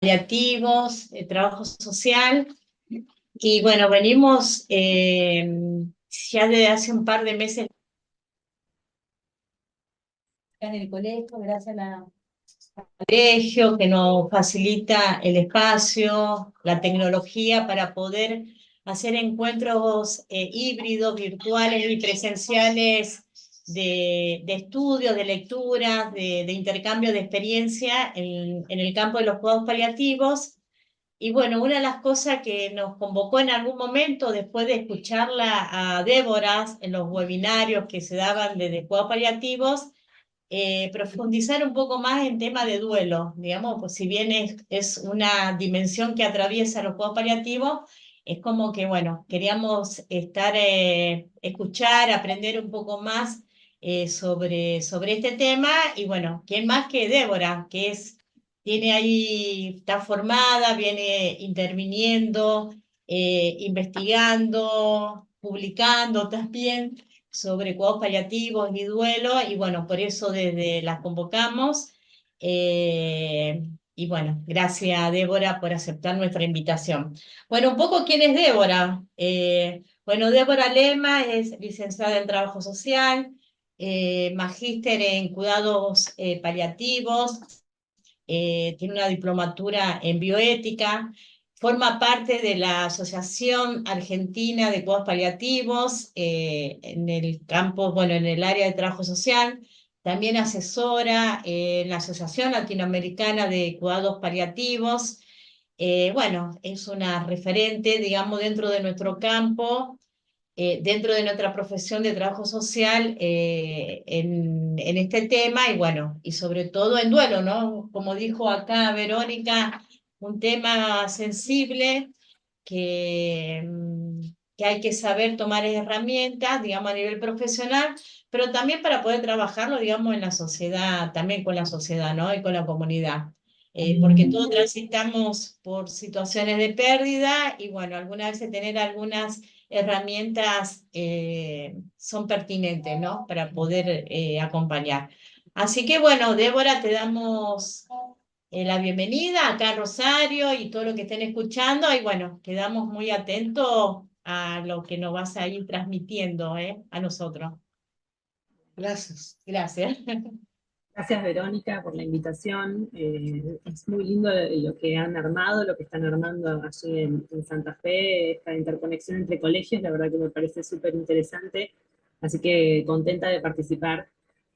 paliativos, trabajo social, y bueno, venimos ya desde hace un par de meses en el colegio, gracias al colegio que nos facilita el espacio, la tecnología para poder hacer encuentros híbridos, virtuales y presenciales de estudios, de lecturas, de intercambio de experiencia en el campo de los cuidados paliativos. Y bueno, una de las cosas que nos convocó en algún momento, después de escucharla a Débora en los webinarios que se daban de cuidados paliativos, profundizar un poco más en tema de duelo, digamos, pues si bien es una dimensión que atraviesa los cuidados paliativos, es como que, bueno, queríamos escuchar, aprender un poco más sobre este tema, y bueno, ¿quién más que Débora, que tiene ahí, está formada, viene interviniendo, investigando, publicando también sobre cuidados paliativos y duelo, y bueno, por eso desde las convocamos. Y bueno, gracias Débora por aceptar nuestra invitación. Bueno, un poco quién es Débora. Bueno, Débora Lema es licenciada en Trabajo Social, magíster en Cuidados Paliativos, tiene una diplomatura en bioética, forma parte de la Asociación Argentina de Cuidados Paliativos, en el campo, bueno, en el área de trabajo social, también asesora en la Asociación Latinoamericana de Cuidados Paliativos. Bueno, es una referente, digamos, dentro de nuestro campo, dentro de nuestra profesión de trabajo social, en este tema, y bueno, y sobre todo en duelo, ¿no? Como dijo acá Verónica, un tema sensible que hay que saber tomar herramientas, digamos, a nivel profesional, pero también para poder trabajarlo, digamos, en la sociedad, también con la sociedad, ¿no? Y con la comunidad. Porque todos transitamos por situaciones de pérdida, y bueno, algunas veces tener algunas herramientas son pertinentes, ¿no? Para poder acompañar. Así que bueno, Débora, te damos la bienvenida acá a Rosario y todo lo que estén escuchando, y bueno, quedamos muy atentos a lo que nos vas a ir transmitiendo, a nosotros. Gracias. Gracias. Gracias, Verónica, por la invitación. Es muy lindo lo que han armado, lo que están armando allí en Santa Fe, esta interconexión entre colegios, la verdad que me parece súper interesante, así que contenta de participar.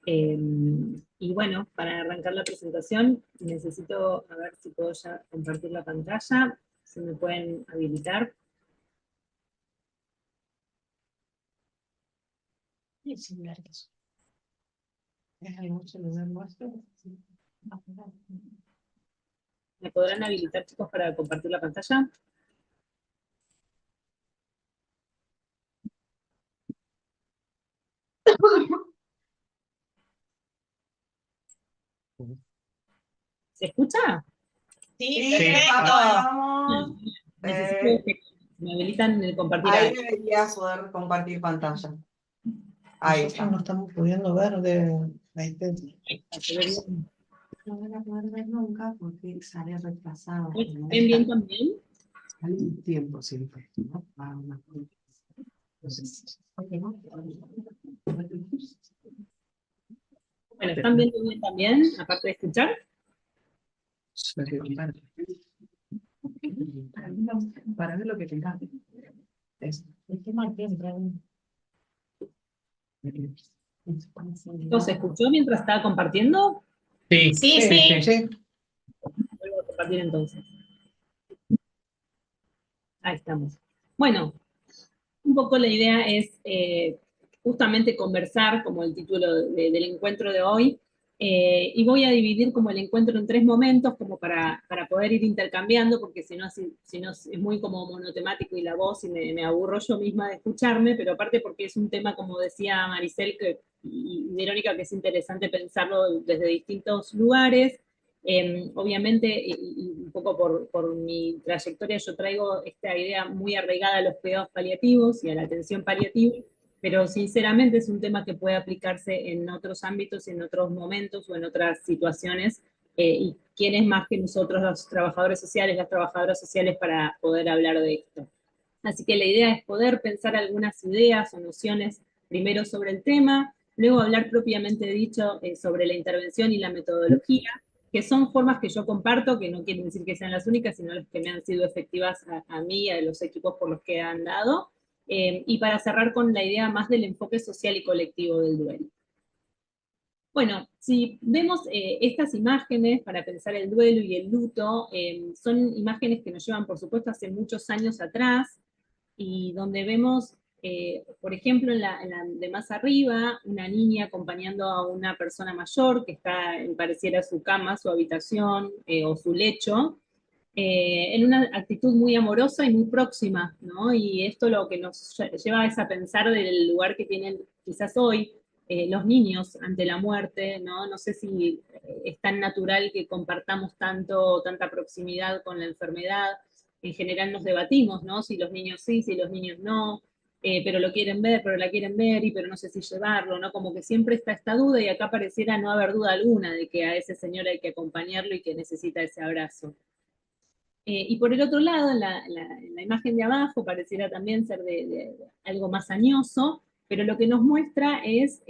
Y bueno, para arrancar la presentación, necesito, a ver si puedo ya compartir la pantalla, si me pueden habilitar. ¿Me podrán habilitar, chicos, para compartir la pantalla? ¿Se escucha? Sí, Sí, perfecto. vamos. Necesito que me habilitan el compartir. Ahí deberías poder compartir pantalla. Ahí está. No estamos pudiendo ver ahí no van a poder ver nunca porque sale retrasado. ¿Ven bien también? Sale un tiempo siempre, ¿no? Bueno, ¿están viendo bien también, aparte de escuchar? Para ver lo que tengas. ¿Los escuchó mientras estaba compartiendo? Sí, sí. Vuelvo a compartir entonces. Ahí estamos. Bueno, un poco la idea es justamente conversar, como el título del encuentro de hoy, y voy a dividir como el encuentro en 3 momentos, como para poder ir intercambiando, porque si no es muy como monotemático y la voz, y me aburro yo misma de escucharme, pero aparte porque es un tema, como decía Maricel y Verónica, que es interesante pensarlo desde distintos lugares. Obviamente, y un poco por mi trayectoria, yo traigo esta idea muy arraigada a los cuidados paliativos y a la atención paliativa, pero sinceramente es un tema que puede aplicarse en otros ámbitos, en otros momentos o en otras situaciones, y quién es más que nosotros los trabajadores sociales, las trabajadoras sociales para poder hablar de esto. Así que la idea es poder pensar algunas ideas o nociones primero sobre el tema, luego hablar propiamente dicho sobre la intervención y la metodología, que son formas que yo comparto, que no quieren decir que sean las únicas, sino las que me han sido efectivas a mí y a los equipos por los que he andado, y para cerrar con la idea más del enfoque social y colectivo del duelo. Bueno, si vemos estas imágenes para pensar el duelo y el luto, son imágenes que nos llevan, por supuesto, hace muchos años atrás, y donde vemos, por ejemplo, en la de más arriba, una niña acompañando a una persona mayor que está, pareciera su cama, su habitación o su lecho, en una actitud muy amorosa y muy próxima, ¿no? Y esto lo que nos lleva es a pensar del lugar que tienen quizás hoy los niños ante la muerte, ¿no? No sé si es tan natural que compartamos tanta proximidad con la enfermedad. En general nos debatimos, ¿no? Si los niños sí, si los niños no, pero lo quieren ver, pero la quieren ver, pero no sé si llevarlo, ¿no? Como que siempre está esta duda, y acá pareciera no haber duda alguna de que a ese señor hay que acompañarlo y que necesita ese abrazo. Y por el otro lado, la imagen de abajo pareciera también ser de algo más añoso, pero lo que nos muestra es,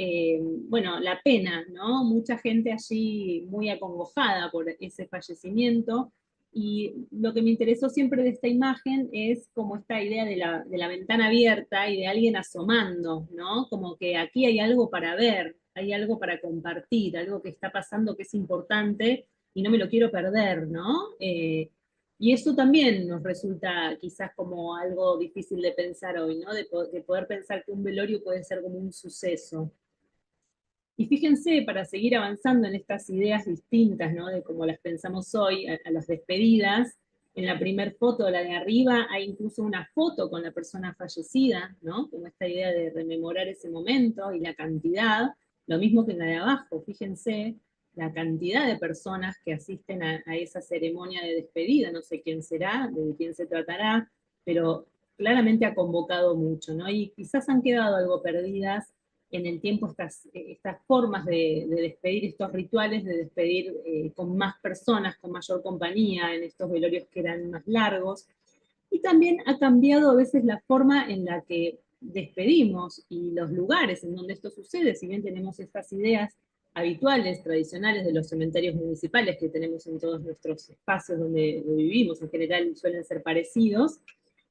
bueno, la pena, ¿no? Mucha gente allí muy acongojada por ese fallecimiento, y lo que me interesó siempre de esta imagen es como esta idea de la ventana abierta y de alguien asomando, ¿no? Como que aquí hay algo para ver, hay algo para compartir, algo que está pasando que es importante y no me lo quiero perder, ¿no? Y eso también nos resulta quizás como algo difícil de pensar hoy, ¿no? De poder pensar que un velorio puede ser como un suceso. Y fíjense, para seguir avanzando en estas ideas distintas, ¿no? De cómo las pensamos hoy, a las despedidas, en la primer foto, la de arriba, hay incluso una foto con la persona fallecida, ¿no? Como esta idea de rememorar ese momento y la cantidad, lo mismo que en la de abajo, fíjense la cantidad de personas que asisten a esa ceremonia de despedida, no sé quién será, de quién se tratará, pero claramente ha convocado mucho, ¿no? Y quizás han quedado algo perdidas en el tiempo estas formas de despedir, estos rituales de despedir con más personas, con mayor compañía, en estos velorios que eran más largos. Y también ha cambiado a veces la forma en la que despedimos y los lugares en donde esto sucede, si bien tenemos estas ideas habituales, tradicionales de los cementerios municipales que tenemos en todos nuestros espacios donde vivimos, en general suelen ser parecidos,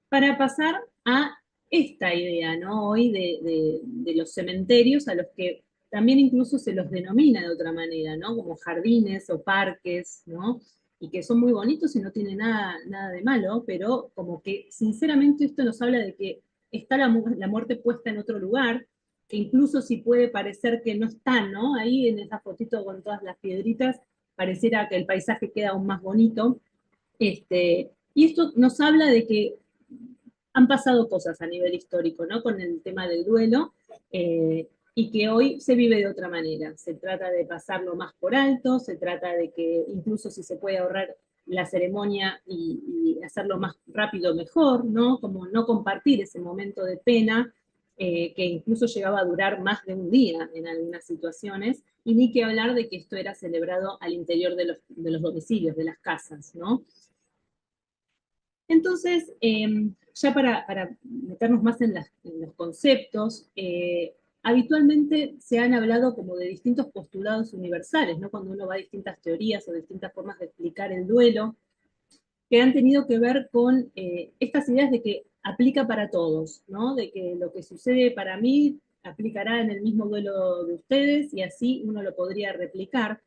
para pasar a esta idea, ¿no? Hoy de los cementerios, a los que también incluso se los denomina de otra manera, ¿no? Como jardines o parques, ¿no? Y que son muy bonitos y no tienen nada de malo, pero como que sinceramente esto nos habla de que está la muerte puesta en otro lugar, que incluso si puede parecer que no está, ¿no? Ahí en esa fotito con todas las piedritas, pareciera que el paisaje queda aún más bonito. Y esto nos habla de que han pasado cosas a nivel histórico, ¿no? Con el tema del duelo, y que hoy se vive de otra manera. Se trata de pasarlo más por alto, se trata de que incluso si se puede ahorrar la ceremonia y hacerlo más rápido mejor, ¿no? Como no compartir ese momento de pena, que incluso llegaba a durar más de un día en algunas situaciones, y ni que hablar de que esto era celebrado al interior de los domicilios, de las casas, ¿no? Entonces, ya para meternos más en los conceptos, habitualmente se han hablado como de distintos postulados universales, ¿no? Cuando uno va a distintas teorías o distintas formas de explicar el duelo, que han tenido que ver con estas ideas de que aplica para todos, ¿no? De que lo que sucede para mí aplicará en el mismo duelo de ustedes, y así uno lo podría replicar,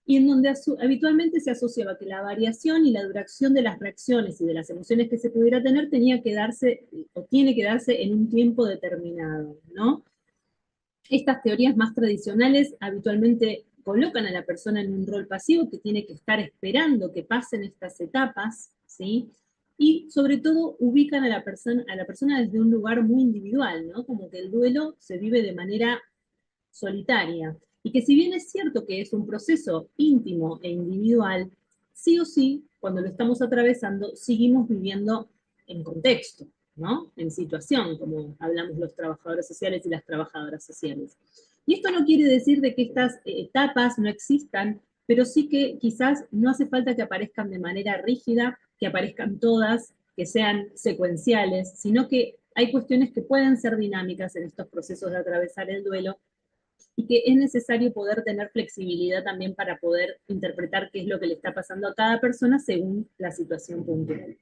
y en donde habitualmente se asociaba que la variación y la duración de las reacciones y de las emociones que se pudiera tener tenía que darse, o tiene que darse en un tiempo determinado, ¿no? Estas teorías más tradicionales habitualmente colocan a la persona en un rol pasivo que tiene que estar esperando que pasen estas etapas, ¿sí? Y sobre todo ubican a la persona desde un lugar muy individual, ¿no? Como que el duelo se vive de manera solitaria, y que si bien es cierto que es un proceso íntimo e individual, sí o sí, cuando lo estamos atravesando, seguimos viviendo en contexto, ¿no? En situación, como hablamos los trabajadores sociales y las trabajadoras sociales. Y esto no quiere decir de que estas etapas no existan pero sí que quizás no hace falta que aparezcan de manera rígida, que aparezcan todas, que sean secuenciales, sino que hay cuestiones que pueden ser dinámicas en estos procesos de atravesar el duelo, y que es necesario poder tener flexibilidad también para poder interpretar qué es lo que le está pasando a cada persona según la situación puntual.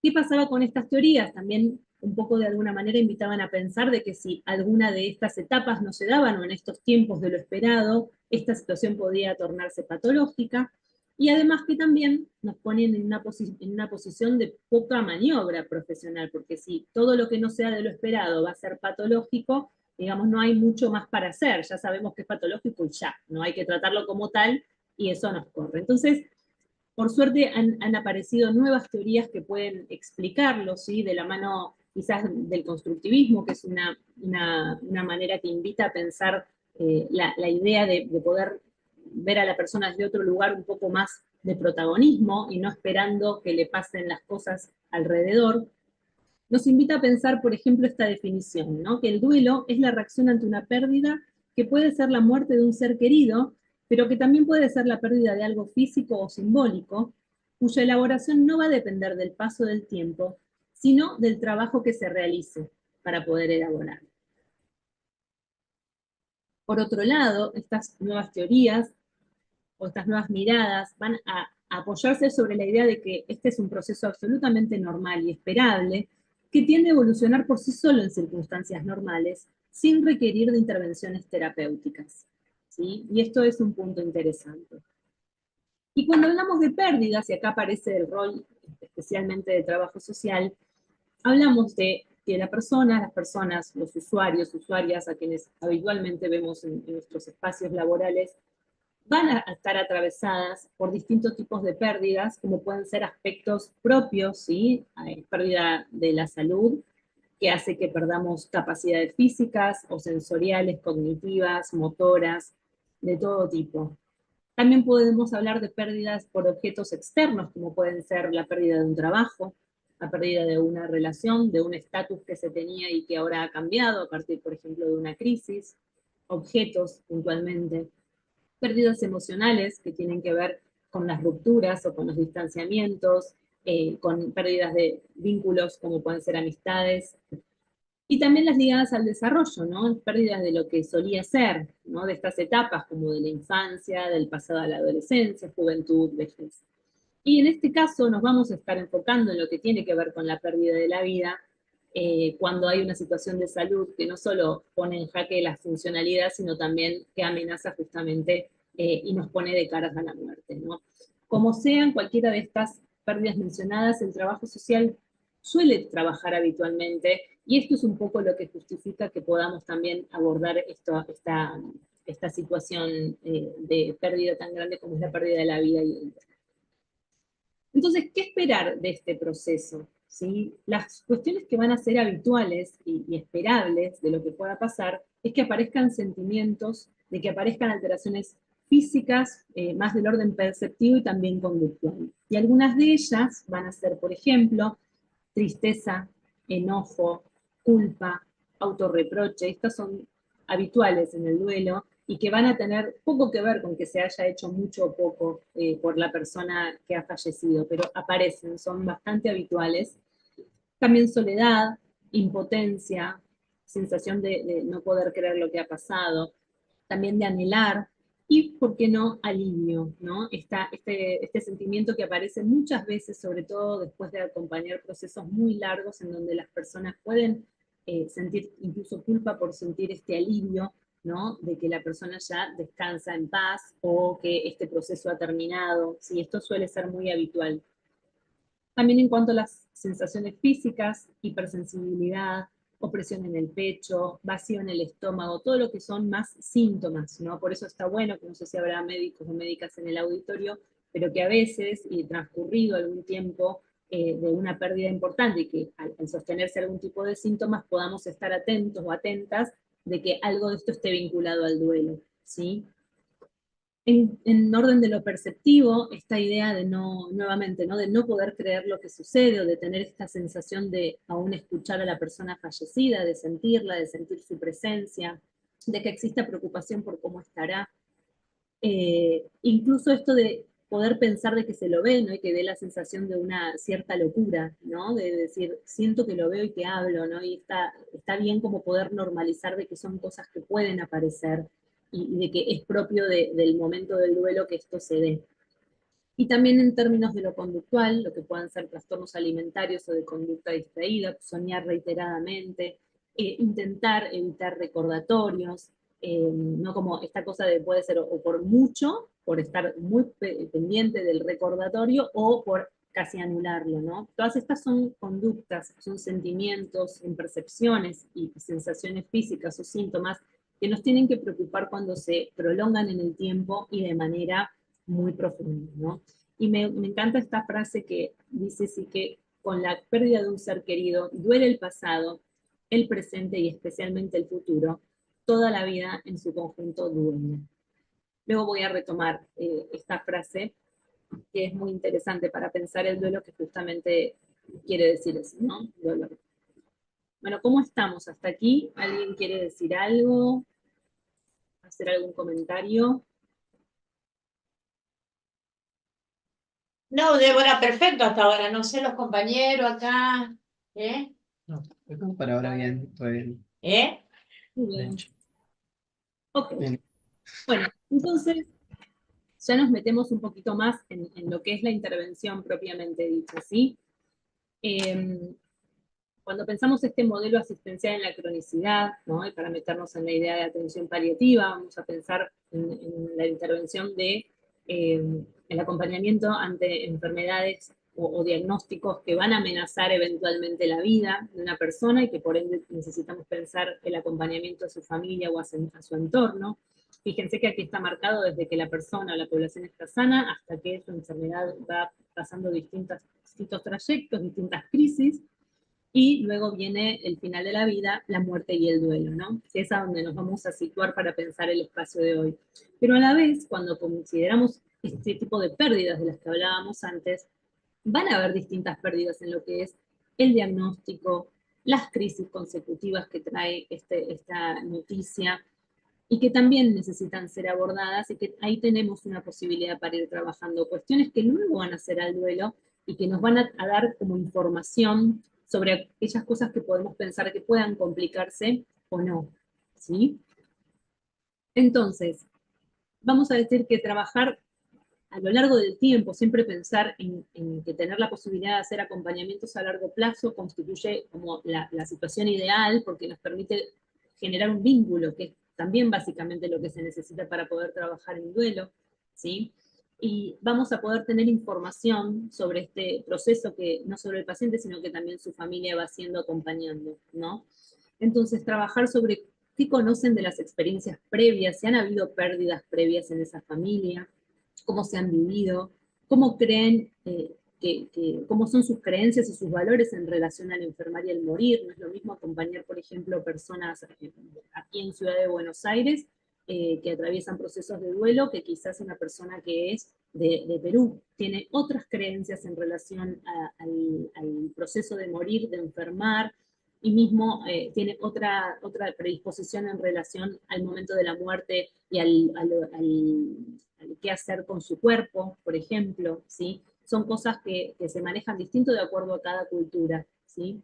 ¿Qué pasaba con estas teorías? También un poco de alguna manera invitaban a pensar de que si alguna de estas etapas no se daban o en estos tiempos de lo esperado, esta situación podía tornarse patológica, y además que también nos ponen en una posición de poca maniobra profesional, porque si todo lo que no sea de lo esperado va a ser patológico, digamos, no hay mucho más para hacer, ya sabemos que es patológico y ya, no hay que tratarlo como tal, y eso nos corre. Entonces, por suerte han aparecido nuevas teorías que pueden explicarlo, ¿sí? De la mano quizás del constructivismo, que es una manera que invita a pensar la idea de poder ver a la persona desde otro lugar un poco más de protagonismo y no esperando que le pasen las cosas alrededor. Nos invita a pensar, por ejemplo, esta definición, ¿no? Que el duelo es la reacción ante una pérdida que puede ser la muerte de un ser querido, pero que también puede ser la pérdida de algo físico o simbólico, cuya elaboración no va a depender del paso del tiempo, sino del trabajo que se realice para poder elaborar. Por otro lado, estas nuevas teorías o estas nuevas miradas van a apoyarse sobre la idea de que este es un proceso absolutamente normal y esperable, que tiende a evolucionar por sí solo en circunstancias normales, sin requerir de intervenciones terapéuticas. ¿Sí? Y esto es un punto interesante. Y cuando hablamos de pérdidas, y acá aparece el rol especialmente de trabajo social, hablamos de que las personas, los usuarios, usuarias, a quienes habitualmente vemos en nuestros espacios laborales, van a estar atravesadas por distintos tipos de pérdidas, como pueden ser aspectos propios, ¿sí? Hay pérdida de la salud, que hace que perdamos capacidades físicas o sensoriales, cognitivas, motoras, de todo tipo. También podemos hablar de pérdidas por objetos externos, como pueden ser la pérdida de un trabajo, la pérdida de una relación, de un estatus que se tenía y que ahora ha cambiado a partir, por ejemplo, de una crisis, objetos puntualmente, pérdidas emocionales que tienen que ver con las rupturas o con los distanciamientos, con pérdidas de vínculos como pueden ser amistades, y también las ligadas al desarrollo, ¿no? Pérdidas de lo que solía ser, ¿no? De estas etapas como de la infancia, del pasado a la adolescencia, juventud, vejez. Y en este caso nos vamos a estar enfocando en lo que tiene que ver con la pérdida de la vida, cuando hay una situación de salud que no solo pone en jaque la funcionalidad, sino también que amenaza justamente y nos pone de caras a la muerte, ¿no? Como sean cualquiera de estas pérdidas mencionadas, el trabajo social suele trabajar habitualmente, y esto es un poco lo que justifica que podamos también abordar esta situación de pérdida tan grande como es la pérdida de la vida y el duelo. Entonces, ¿qué esperar de este proceso? ¿Sí? Las cuestiones que van a ser habituales y esperables de lo que pueda pasar es que aparezcan sentimientos, de que aparezcan alteraciones físicas, más del orden perceptivo y también conductual. Y algunas de ellas van a ser, por ejemplo, tristeza, enojo, culpa, autorreproche. Estas son habituales en el duelo y que van a tener poco que ver con que se haya hecho mucho o poco por la persona que ha fallecido, pero aparecen, son bastante habituales. También soledad, impotencia, sensación de no poder creer lo que ha pasado, también de anhelar, y, ¿por qué no?, alivio, ¿no? Este sentimiento que aparece muchas veces, sobre todo después de acompañar procesos muy largos en donde las personas pueden sentir incluso culpa por sentir este alivio, ¿no? De que la persona ya descansa en paz o que este proceso ha terminado. Sí, esto suele ser muy habitual. También en cuanto a las sensaciones físicas, hipersensibilidad, opresión en el pecho, vacío en el estómago, todo lo que son más síntomas, ¿no? Por eso está bueno, que no sé si habrá médicos o médicas en el auditorio, pero que a veces, y transcurrido algún tiempo de una pérdida importante, y que al sostenerse algún tipo de síntomas, podamos estar atentos o atentas de que algo de esto esté vinculado al duelo, ¿sí? En orden de lo perceptivo, esta idea de nuevamente, ¿no? De no poder creer lo que sucede, o de tener esta sensación de aún escuchar a la persona fallecida, de sentirla, de sentir su presencia, de que exista preocupación por cómo estará. Incluso esto de poder pensar de que se lo ve, ¿no? Y que dé la sensación de una cierta locura, ¿no? De decir, siento que lo veo y que hablo, ¿no? Y está bien como poder normalizar de que son cosas que pueden aparecer y de que es propio del momento del duelo que esto se dé. Y también en términos de lo conductual, lo que puedan ser trastornos alimentarios o de conducta distraída, soñar reiteradamente, intentar evitar recordatorios, no como esta cosa de puede ser o por mucho, por estar muy pendiente del recordatorio, o por casi anularlo, ¿no? Todas estas son conductas, son sentimientos, son percepciones y sensaciones físicas o síntomas que nos tienen que preocupar cuando se prolongan en el tiempo y de manera muy profunda, ¿no? Y me encanta esta frase que dice sí que con la pérdida de un ser querido duele el pasado, el presente y especialmente el futuro, toda la vida en su conjunto duele. Luego voy a retomar esta frase que es muy interesante para pensar el duelo, que justamente quiere decir eso, ¿no? Dolor. Bueno, ¿cómo estamos hasta aquí? ¿Alguien quiere decir algo? ¿Hacer algún comentario? No, Débora, perfecto hasta ahora. No sé, los compañeros acá. ¿Eh? No, como para ahora bien, todo bien. ¿Eh? Muy bien. Bien. Ok. Bien. Bueno, entonces ya nos metemos un poquito más en lo que es la intervención propiamente dicha, ¿sí? Cuando pensamos este modelo asistencial en la cronicidad, ¿no? Y para meternos en la idea de atención paliativa, vamos a pensar en la intervención de el acompañamiento ante enfermedades o diagnósticos que van a amenazar eventualmente la vida de una persona y que por ende necesitamos pensar el acompañamiento a su familia o a su entorno. Fíjense que aquí está marcado desde que la persona o la población está sana hasta que su enfermedad va pasando distintos trayectos, distintas crisis, y luego viene el final de la vida, la muerte y el duelo, ¿no? Que es a donde nos vamos a situar para pensar el espacio de hoy. Pero a la vez, cuando consideramos este tipo de pérdidas de las que hablábamos antes, van a haber distintas pérdidas en lo que es el diagnóstico, las crisis consecutivas que trae esta noticia, y que también necesitan ser abordadas, y que ahí tenemos una posibilidad para ir trabajando cuestiones que luego van a ser al duelo y que nos van a dar como información sobre aquellas cosas que podemos pensar que puedan complicarse o no, ¿sí? Entonces, vamos a decir que trabajar a lo largo del tiempo, siempre pensar en que tener la posibilidad de hacer acompañamientos a largo plazo constituye como la situación ideal, porque nos permite generar un vínculo, que es también básicamente lo que se necesita para poder trabajar en duelo, ¿sí? Y vamos a poder tener información sobre este proceso, que no sobre el paciente, sino que también su familia va siendo acompañando, ¿no? Entonces, trabajar sobre qué conocen de las experiencias previas, si han habido pérdidas previas en esa familia, cómo se han vivido, cómo creen, cómo son sus creencias y sus valores en relación al enfermar y al morir. No es lo mismo acompañar, por ejemplo, personas aquí en Ciudad de Buenos Aires que atraviesan procesos de duelo, que quizás una persona que es de Perú. Tiene otras creencias en relación al proceso de morir, de enfermar, y mismo tiene otra predisposición en relación al momento de la muerte y al qué hacer con su cuerpo, por ejemplo, ¿sí? Son cosas que se manejan distinto de acuerdo a cada cultura, ¿sí?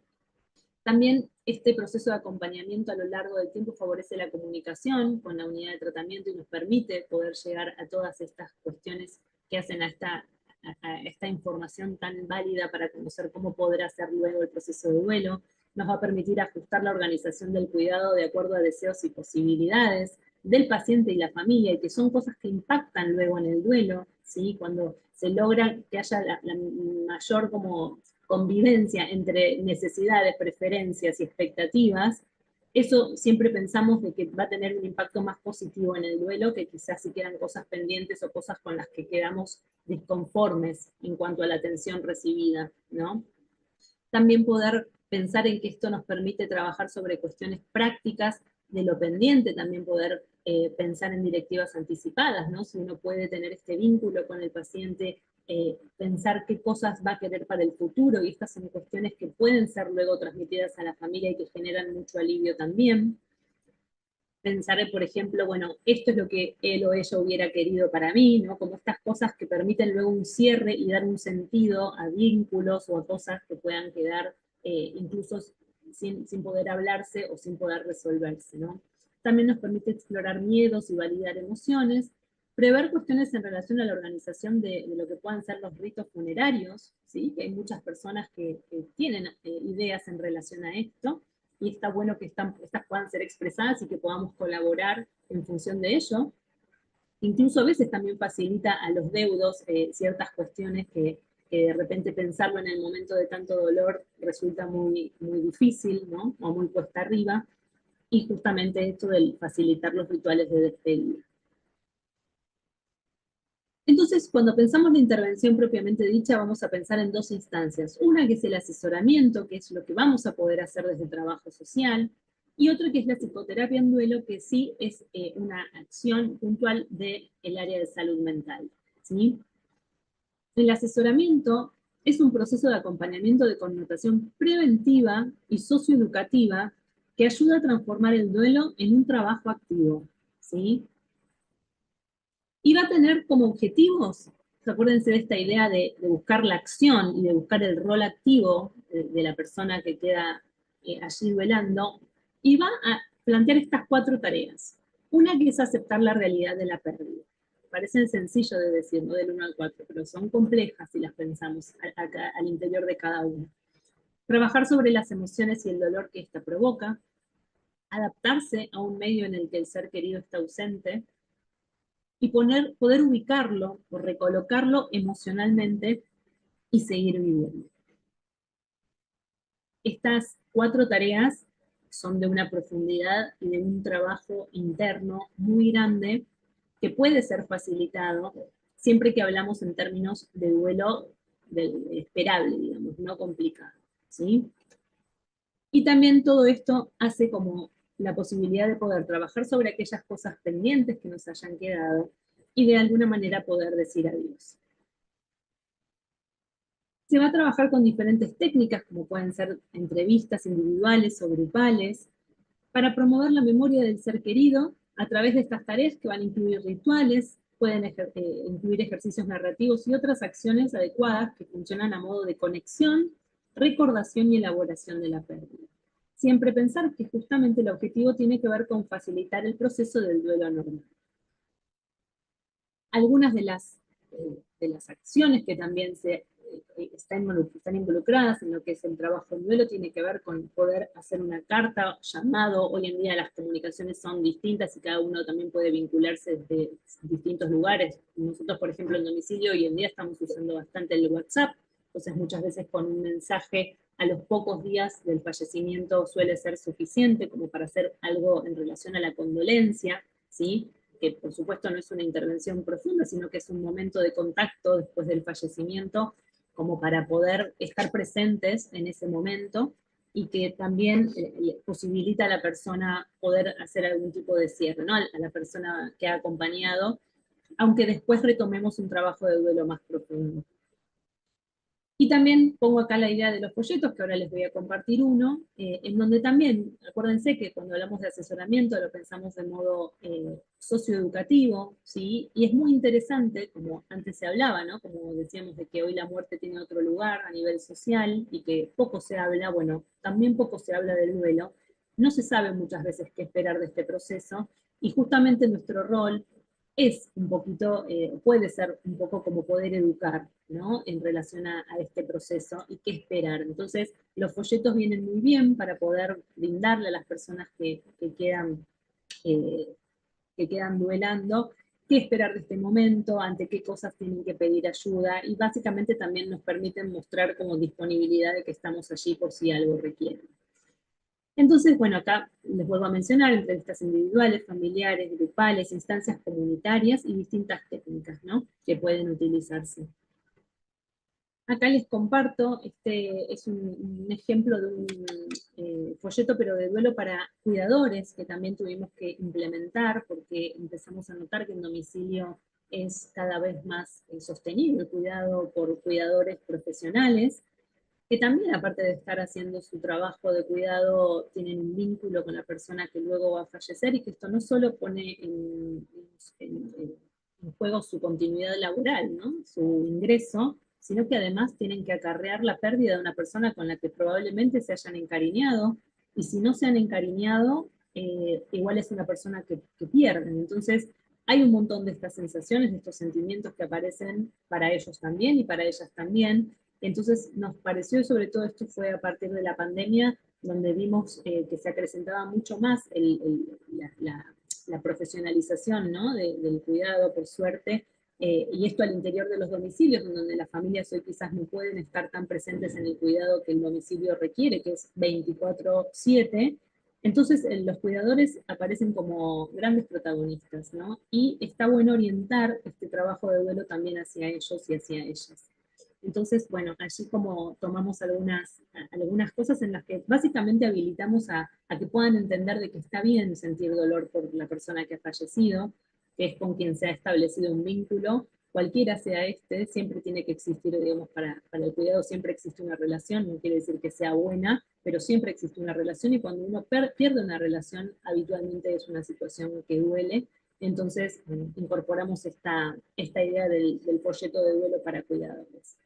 También este proceso de acompañamiento a lo largo del tiempo favorece la comunicación con la unidad de tratamiento y nos permite poder llegar a todas estas cuestiones que hacen a esta información tan válida para conocer cómo podrá ser luego el proceso de duelo. Nos va a permitir ajustar la organización del cuidado de acuerdo a deseos y posibilidades del paciente y la familia, y que son cosas que impactan luego en el duelo, ¿sí? Cuando se logra que haya la mayor como convivencia entre necesidades, preferencias y expectativas, eso siempre pensamos de que va a tener un impacto más positivo en el duelo, que quizás si quedan cosas pendientes o cosas con las que quedamos disconformes en cuanto a la atención recibida, ¿no? También poder pensar en que esto nos permite trabajar sobre cuestiones prácticas de lo pendiente, también poder pensar en directivas anticipadas, ¿no? Si uno puede tener este vínculo con el paciente, pensar qué cosas va a querer para el futuro, y estas son cuestiones que pueden ser luego transmitidas a la familia y que generan mucho alivio también. pensar, por ejemplo, bueno, esto es lo que él o ella hubiera querido para mí, ¿no? Como estas cosas que permiten luego un cierre y dar un sentido a vínculos o a cosas que puedan quedar incluso sin poder hablarse o sin poder resolverse, ¿no? También nos permite explorar miedos y validar emociones, prever cuestiones en relación a la organización de lo que puedan ser los ritos funerarios, ¿sí? Que hay muchas personas que tienen ideas en relación a esto, y está bueno que estas puedan ser expresadas y que podamos colaborar en función de ello. Incluso a veces también facilita a los deudos ciertas cuestiones que de repente pensarlo en el momento de tanto dolor resulta muy, muy difícil, ¿no? O muy cuesta arriba, y justamente esto del facilitar los rituales de despedida. Entonces, cuando pensamos la intervención propiamente dicha, vamos a pensar en dos instancias. Una que es el asesoramiento, que es lo que vamos a poder hacer desde el trabajo social, y otra que es la psicoterapia en duelo, que sí es una acción puntual del área de salud mental, ¿sí? El asesoramiento es un proceso de acompañamiento de connotación preventiva y socioeducativa que ayuda a transformar el duelo en un trabajo activo, ¿sí? Y va a tener como objetivos, acuérdense de esta idea de buscar la acción y de buscar el rol activo de la persona que queda allí duelando, y va a plantear estas 4 tareas. Una que es aceptar la realidad de la pérdida. Parecen sencillo de decir, ¿no? Del 1 al 4, pero son complejas si las pensamos al interior de cada una. Trabajar sobre las emociones y el dolor que ésta provoca, adaptarse a un medio en el que el ser querido está ausente, y poder ubicarlo o recolocarlo emocionalmente y seguir viviendo. Estas 4 tareas son de una profundidad y de un trabajo interno muy grande que puede ser facilitado siempre que hablamos en términos de duelo esperable, digamos, no complicado, ¿sí? Y también todo esto hace como la posibilidad de poder trabajar sobre aquellas cosas pendientes que nos hayan quedado y de alguna manera poder decir adiós. Se va a trabajar con diferentes técnicas, como pueden ser entrevistas individuales o grupales, para promover la memoria del ser querido a través de estas tareas que van a incluir rituales, pueden incluir ejercicios narrativos y otras acciones adecuadas que funcionan a modo de conexión, recordación y elaboración de la pérdida. Siempre pensar que justamente el objetivo tiene que ver con facilitar el proceso del duelo normal. Algunas de las acciones que también están involucradas en lo que es el trabajo en duelo tiene que ver con poder hacer una carta, llamado. Hoy en día las comunicaciones son distintas y cada uno también puede vincularse desde distintos lugares. Nosotros, por ejemplo, en domicilio hoy en día estamos usando bastante el WhatsApp, entonces muchas veces con un mensaje a los pocos días del fallecimiento suele ser suficiente como para hacer algo en relación a la condolencia, ¿sí? Que por supuesto no es una intervención profunda, sino que es un momento de contacto después del fallecimiento, como para poder estar presentes en ese momento, y que también posibilita a la persona poder hacer algún tipo de cierre, ¿no? A la persona que ha acompañado, aunque después retomemos un trabajo de duelo más profundo. Y también pongo acá la idea de los folletos, que ahora les voy a compartir uno, en donde también, acuérdense que cuando hablamos de asesoramiento lo pensamos de modo socioeducativo, ¿sí? Y es muy interesante, como antes se hablaba, ¿no? Como decíamos, de que hoy la muerte tiene otro lugar a nivel social y que poco se habla, bueno, también poco se habla del duelo. No se sabe muchas veces qué esperar de este proceso, y justamente nuestro rol es un poquito, puede ser un poco como poder educar, ¿no? En relación a este proceso y qué esperar. Entonces, los folletos vienen muy bien para poder brindarle a las personas que quedan duelando qué esperar de este momento, ante qué cosas tienen que pedir ayuda, y básicamente también nos permiten mostrar como disponibilidad de que estamos allí por si algo requieren. Entonces, bueno, acá les vuelvo a mencionar entrevistas individuales, familiares, grupales, instancias comunitarias y distintas técnicas, ¿no? Que pueden utilizarse. Acá les comparto, este es un ejemplo de un folleto, pero de duelo para cuidadores, que también tuvimos que implementar, porque empezamos a notar que en domicilio es cada vez más sostenible el cuidado por cuidadores profesionales. que también, aparte de estar haciendo su trabajo de cuidado, tienen un vínculo con la persona que luego va a fallecer, y que esto no solo pone en juego su continuidad laboral, ¿no? Su ingreso, sino que además tienen que acarrear la pérdida de una persona con la que probablemente se hayan encariñado, y si no se han encariñado, igual es una persona que pierden. Entonces, hay un montón de estas sensaciones, de estos sentimientos que aparecen para ellos también y para ellas también. Entonces nos pareció, sobre todo esto fue a partir de la pandemia, donde vimos que se acrecentaba mucho más la profesionalización, ¿no? Del cuidado, por suerte, y esto al interior de los domicilios, donde las familias hoy quizás no pueden estar tan presentes en el cuidado que el domicilio requiere, que es 24/7. Entonces los cuidadores aparecen como grandes protagonistas, ¿no? Y está bueno orientar este trabajo de duelo también hacia ellos y hacia ellas. Entonces, bueno, allí como tomamos algunas cosas en las que básicamente habilitamos a que puedan entender de que está bien sentir dolor por la persona que ha fallecido, que es con quien se ha establecido un vínculo, cualquiera sea este, siempre tiene que existir, digamos, para el cuidado siempre existe una relación, no quiere decir que sea buena, pero siempre existe una relación, y cuando uno pierde una relación, habitualmente es una situación que duele. Entonces, bueno, incorporamos esta idea del folleto de duelo para cuidadores.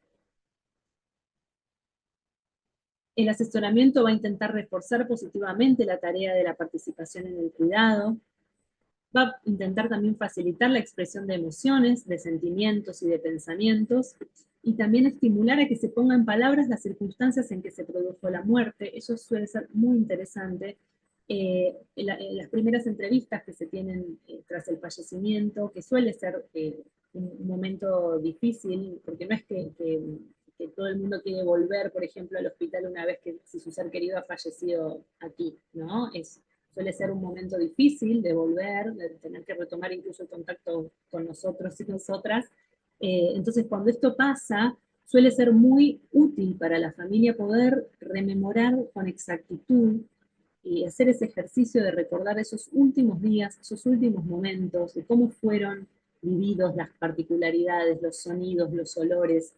El asesoramiento va a intentar reforzar positivamente la tarea de la participación en el cuidado, va a intentar también facilitar la expresión de emociones, de sentimientos y de pensamientos, y también estimular a que se ponga en palabras las circunstancias en que se produjo la muerte. Eso suele ser muy interesante. En las primeras entrevistas que se tienen tras el fallecimiento, que suele ser un momento difícil, porque no es que todo el mundo quiere volver, por ejemplo, al hospital una vez que si su ser querido ha fallecido aquí, ¿no? Suele ser un momento difícil de volver, de tener que retomar incluso el contacto con nosotros y nosotras. Entonces, cuando esto pasa, suele ser muy útil para la familia poder rememorar con exactitud y hacer ese ejercicio de recordar esos últimos días, esos últimos momentos, de cómo fueron vividos, las particularidades, los sonidos, los olores,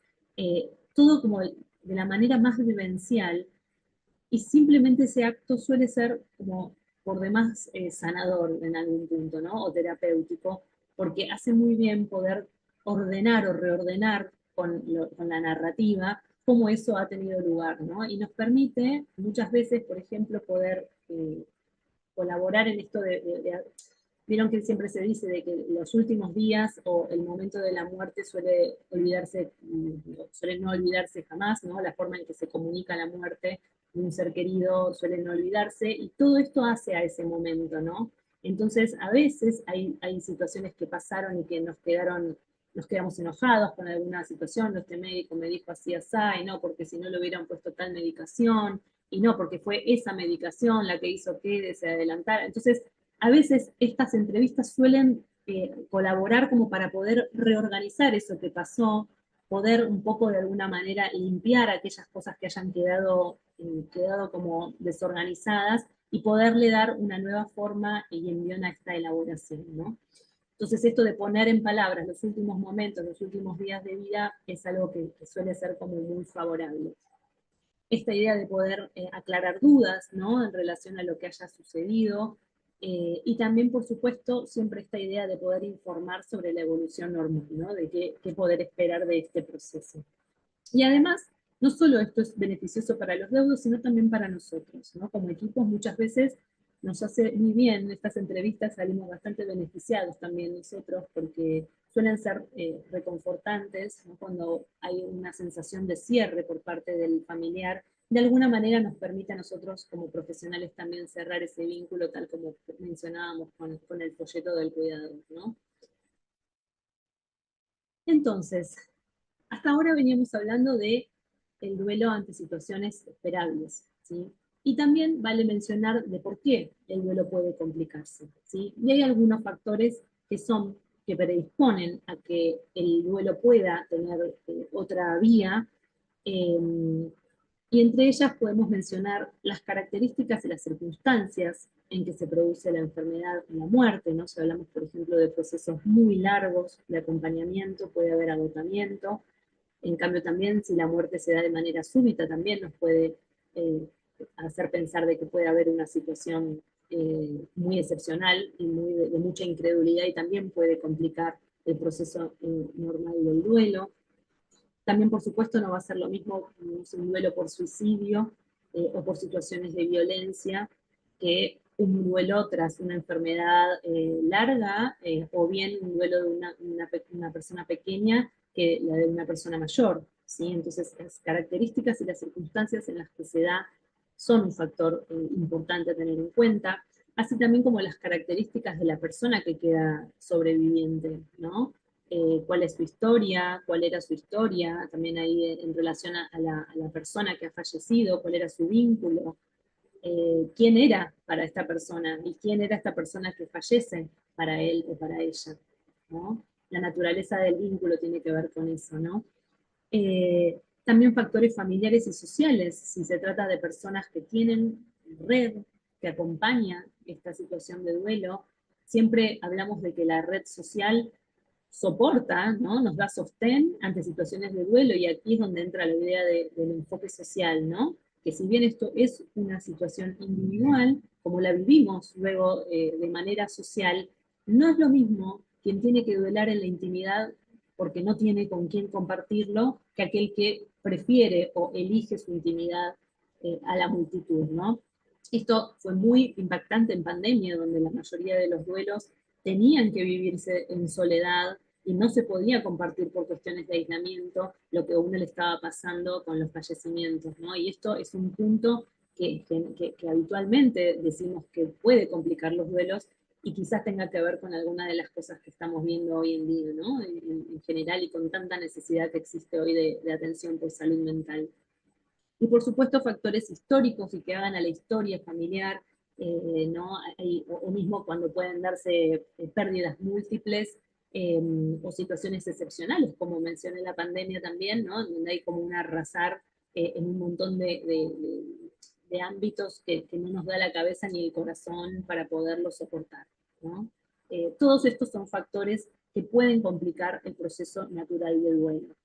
todo como de la manera más vivencial, y simplemente ese acto suele ser como por demás sanador en algún punto, ¿no? O terapéutico, porque hace muy bien poder ordenar o reordenar con la narrativa cómo eso ha tenido lugar, ¿no? Y nos permite muchas veces, por ejemplo, poder colaborar en esto vieron que siempre se dice de que los últimos días o el momento de la muerte suele no olvidarse jamás, ¿no? La forma en que se comunica la muerte de un ser querido suele no olvidarse, y todo esto hace a ese momento, ¿no? Entonces, a veces hay situaciones que pasaron y que nos quedamos enojados con alguna situación, este médico me dijo así, así, y no, porque si no le hubieran puesto tal medicación, y no, porque fue esa medicación la que hizo que se adelantara. Entonces, a veces estas entrevistas suelen colaborar como para poder reorganizar eso que pasó, poder un poco de alguna manera limpiar aquellas cosas que hayan quedado como desorganizadas, y poderle dar una nueva forma y envión a esta elaboración, ¿no? Entonces esto de poner en palabras los últimos momentos, los últimos días de vida, es algo que suele ser como muy favorable. Esta idea de poder aclarar dudas, ¿no? En relación a lo que haya sucedido, y también, por supuesto, siempre esta idea de poder informar sobre la evolución normal, ¿no? De qué poder esperar de este proceso. Y además, no solo esto es beneficioso para los deudos, sino también para nosotros, ¿no? Como equipos muchas veces nos hace muy bien, en estas entrevistas salimos bastante beneficiados también nosotros, porque suelen ser reconfortantes, ¿no? Cuando hay una sensación de cierre por parte del familiar, de alguna manera nos permite a nosotros como profesionales también cerrar ese vínculo, tal como mencionábamos con el folleto del cuidador, ¿no? Entonces, hasta ahora veníamos hablando de el duelo ante situaciones esperables, ¿sí? Y también vale mencionar de por qué el duelo puede complicarse, ¿sí? Y hay algunos factores que predisponen a que el duelo pueda tener otra vía, y entre ellas podemos mencionar las características y las circunstancias en que se produce la enfermedad y la muerte, ¿no? Si hablamos, por ejemplo, de procesos muy largos de acompañamiento, puede haber agotamiento, En cambio también si la muerte se da de manera súbita también nos puede hacer pensar de que puede haber una situación muy excepcional y muy de mucha incredulidad y también puede complicar el proceso normal del duelo. También, por supuesto, no va a ser lo mismo un duelo por suicidio o por situaciones de violencia que un duelo tras una enfermedad larga o bien un duelo de una persona pequeña que la de una persona mayor, ¿sí? Entonces, las características y las circunstancias en las que se da son un factor importante a tener en cuenta, así también como las características de la persona que queda sobreviviente, ¿no? Cuál es su historia, cuál era su historia, también ahí en relación a la persona que ha fallecido, cuál era su vínculo, quién era para esta persona y quién era esta persona que fallece para él o para ella, ¿no? La naturaleza del vínculo tiene que ver con eso, ¿no? También factores familiares y sociales, si se trata de personas que tienen red, que acompaña esta situación de duelo, siempre hablamos de que la red social soporta, ¿no? Nos da sostén ante situaciones de duelo, y aquí es donde entra la idea del enfoque social, ¿no? Que si bien esto es una situación individual, como la vivimos luego de manera social, no es lo mismo quien tiene que duelar en la intimidad porque no tiene con quién compartirlo, que aquel que prefiere o elige su intimidad a la multitud, ¿no? Esto fue muy impactante en pandemia, donde la mayoría de los duelos tenían que vivirse en soledad y no se podía compartir por cuestiones de aislamiento lo que a uno le estaba pasando con los fallecimientos, ¿no? Y esto es un punto que habitualmente decimos que puede complicar los duelos y quizás tenga que ver con alguna de las cosas que estamos viendo hoy en día, ¿no? En general y con tanta necesidad que existe hoy de atención por salud mental. Y por supuesto factores históricos y que hagan a la historia familiar, ¿no? O mismo cuando pueden darse pérdidas múltiples o situaciones excepcionales, como mencioné la pandemia también, ¿no? Donde hay como un arrasar en un montón de ámbitos que no nos da la cabeza ni el corazón para poderlo soportar, ¿no? Todos estos son factores que pueden complicar el proceso natural del duelo.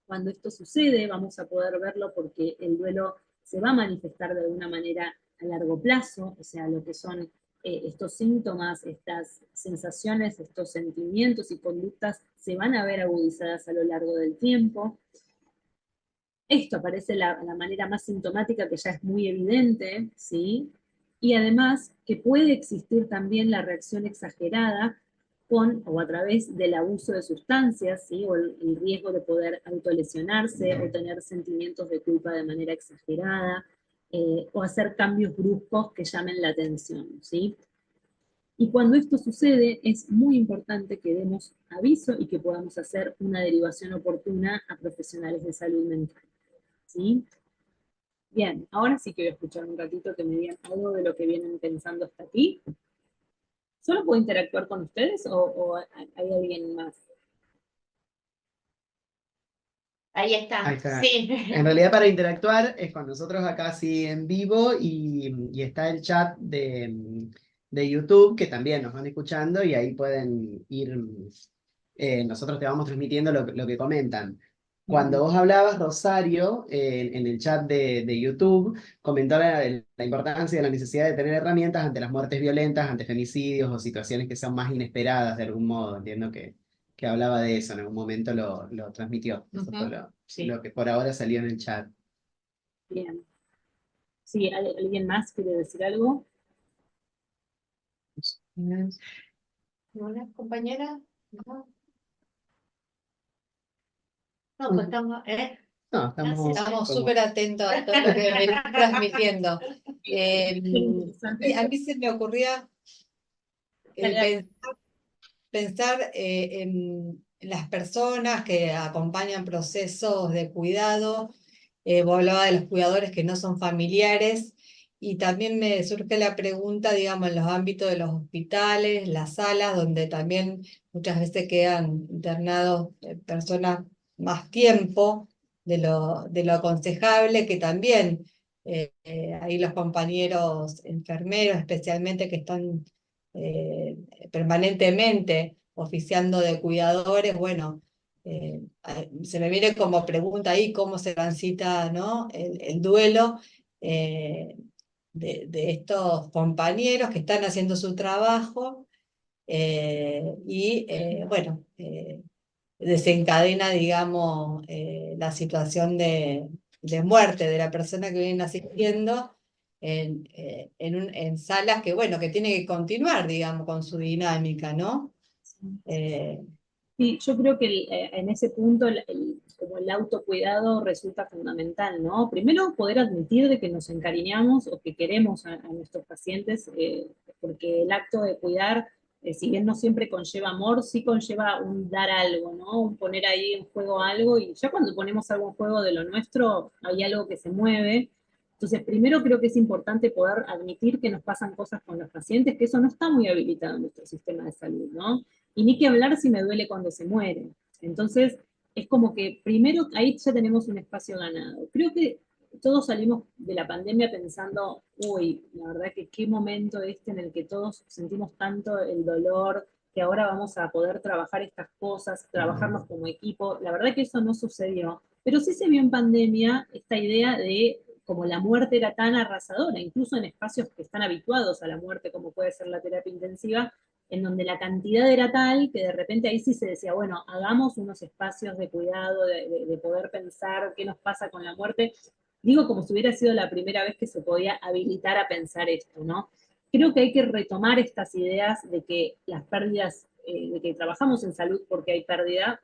Cuando esto sucede, vamos a poder verlo porque el duelo se va a manifestar de alguna manera a largo plazo, o sea, lo que son estos síntomas, estas sensaciones, estos sentimientos y conductas se van a ver agudizadas a lo largo del tiempo. Esto parece la manera más sintomática, que ya es muy evidente, ¿sí? Y además que puede existir también la reacción exagerada con o a través del abuso de sustancias, ¿sí? O el riesgo de poder autolesionarse o tener sentimientos de culpa de manera exagerada, o hacer cambios bruscos que llamen la atención, ¿sí? Y cuando esto sucede, es muy importante que demos aviso y que podamos hacer una derivación oportuna a profesionales de salud mental, ¿sí? Bien, ahora sí que voy a escuchar un ratito que me digan algo de lo que vienen pensando hasta aquí. ¿Solo puedo interactuar con ustedes o hay alguien más? Ahí está, Ahí está. sí. En realidad para interactuar es con nosotros acá así en vivo y está el chat de YouTube que también nos van escuchando y ahí pueden ir, nosotros te vamos transmitiendo lo que comentan. Cuando vos hablabas, Rosario, en el chat de YouTube, comentó la importancia de la necesidad de tener herramientas ante las muertes violentas, ante femicidios o situaciones que son más inesperadas de algún modo. Entiendo que hablaba de eso, en algún momento lo transmitió. Eso fue Sí. lo que por ahora salió en el chat. Bien. Sí, ¿alguien más quiere decir algo? ¿Hola, compañera? No. No, pues estamos, No, Estamos súper atentos a todo lo que me están transmitiendo. A mí se me ocurría pensar en las personas que acompañan procesos de cuidado. Vos hablabas de los cuidadores que no son familiares, y también me surge la pregunta, digamos, en los ámbitos de los hospitales, las salas, donde también muchas veces quedan internados personas más tiempo de lo aconsejable, que también ahí los compañeros enfermeros, especialmente que están permanentemente oficiando de cuidadores, bueno, Se me viene como pregunta ahí cómo se transita, ¿no? el duelo de estos compañeros que están haciendo su trabajo bueno, desencadena, digamos, la situación de muerte de la persona que vienen asistiendo en salas que, bueno, que tiene que continuar, digamos, con su dinámica, ¿no? Eh, Sí, yo creo que en ese punto como el autocuidado resulta fundamental, ¿no? Primero, poder admitir de que nos encariñamos o que queremos a nuestros pacientes, porque el acto de cuidar, si bien no siempre conlleva amor, sí conlleva un dar algo, ¿no? Un poner ahí en juego algo, y ya cuando ponemos algo en juego de lo nuestro, hay algo que se mueve. Entonces, primero creo que es importante poder admitir que nos pasan cosas con los pacientes, que eso no está muy habilitado en nuestro sistema de salud, ¿no? Y ni que hablar si me duele cuando se muere. Entonces, es como que primero ahí ya tenemos un espacio ganado. Creo que todos salimos de la pandemia pensando, uy, la verdad que qué momento este en el que todos sentimos tanto el dolor, que ahora vamos a poder trabajar estas cosas, trabajarnos como equipo. La verdad que eso no sucedió. Pero sí se vio en pandemia esta idea de como la muerte era tan arrasadora, incluso en espacios que están habituados a la muerte, como puede ser la terapia intensiva, en donde la cantidad era tal que de repente ahí sí se decía, bueno, hagamos unos espacios de cuidado, de poder pensar qué nos pasa con la muerte. Digo como si hubiera sido la primera vez que se podía habilitar a pensar esto, ¿no? Creo que hay que retomar estas ideas de que las pérdidas, de que trabajamos en salud porque hay pérdida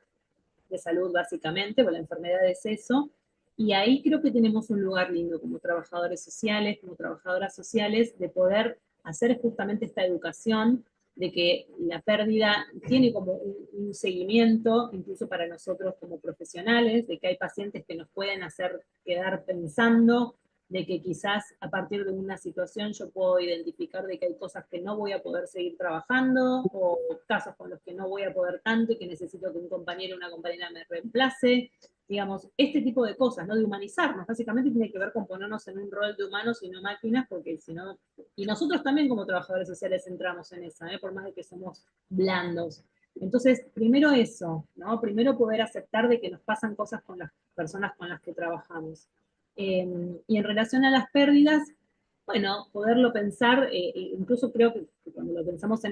de salud básicamente, o la enfermedad es eso, y ahí creo que tenemos un lugar lindo como trabajadores sociales, como trabajadoras sociales, de poder hacer justamente esta educación de que la pérdida tiene como un seguimiento, incluso para nosotros como profesionales, de que hay pacientes que nos pueden hacer quedar pensando, de que quizás a partir de una situación yo puedo identificar de que hay cosas que no voy a poder seguir trabajando, o casos con los que no voy a poder tanto y que necesito que un compañero o una compañera me reemplace. Digamos, este tipo de cosas, ¿no? De humanizarnos, básicamente tiene que ver con ponernos en un rol de humanos y no máquinas, porque si no, y nosotros también como trabajadores sociales entramos en esa, por más de que somos blandos. Entonces, primero eso, ¿no? Primero poder aceptar de que nos pasan cosas con las personas con las que trabajamos. Y en relación a las pérdidas, bueno, poderlo pensar, incluso creo que cuando lo pensamos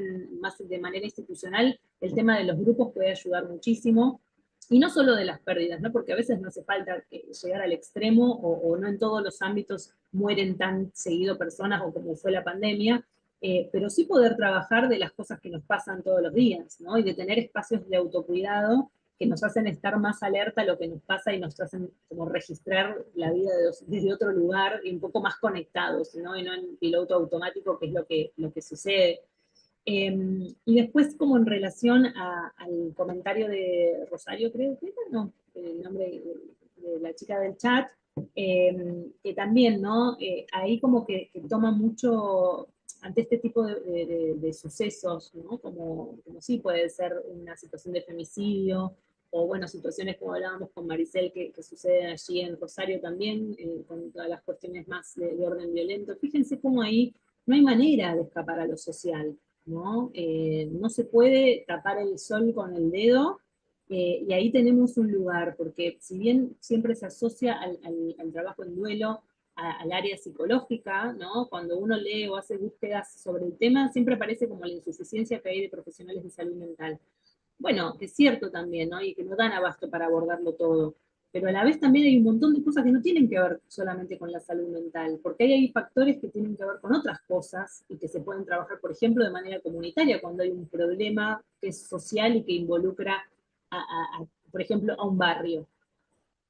más de manera institucional, el tema de los grupos puede ayudar muchísimo, y no solo de las pérdidas, ¿no? Porque a veces no hace falta llegar al extremo, o no en todos los ámbitos mueren tan seguido personas, o como fue la pandemia, pero sí poder trabajar de las cosas que nos pasan todos los días, ¿no? Y de tener espacios de autocuidado que nos hacen estar más alerta a lo que nos pasa y nos hacen como registrar la vida desde otro lugar y un poco más conectados, ¿no? Y no en piloto automático, que es lo que sucede. Y después, como en relación al comentario de Rosario, creo que era, no, el nombre de la chica del chat, que también, ¿no? Ahí como que toma mucho ante este tipo de sucesos, ¿no? Como sí puede ser una situación de femicidio, o bueno, situaciones como hablábamos con Maricel que suceden allí en Rosario también, con todas las cuestiones más de orden violento. Fíjense cómo ahí no hay manera de escapar a lo social, ¿no? No se puede tapar el sol con el dedo, y ahí tenemos un lugar, porque si bien siempre se asocia al trabajo en duelo, al área psicológica, ¿no? Cuando uno lee o hace búsquedas sobre el tema, siempre aparece como la insuficiencia que hay de profesionales de salud mental. Bueno, es cierto también, ¿no? Y que no dan abasto para abordarlo todo. Pero a la vez también hay un montón de cosas que no tienen que ver solamente con la salud mental, porque hay factores que tienen que ver con otras cosas y que se pueden trabajar, por ejemplo, de manera comunitaria, cuando hay un problema que es social y que involucra, por ejemplo, a un barrio,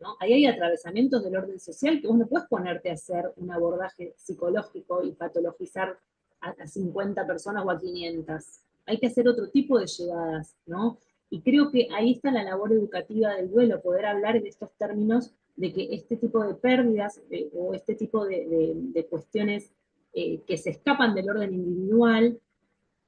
¿no? Ahí hay atravesamientos del orden social que vos no puedes ponerte a hacer un abordaje psicológico y patologizar a 50 personas o a 500. Hay que hacer otro tipo de llegadas, ¿no? Y creo que ahí está la labor educativa del duelo, poder hablar en estos términos de que este tipo de pérdidas o este tipo de cuestiones que se escapan del orden individual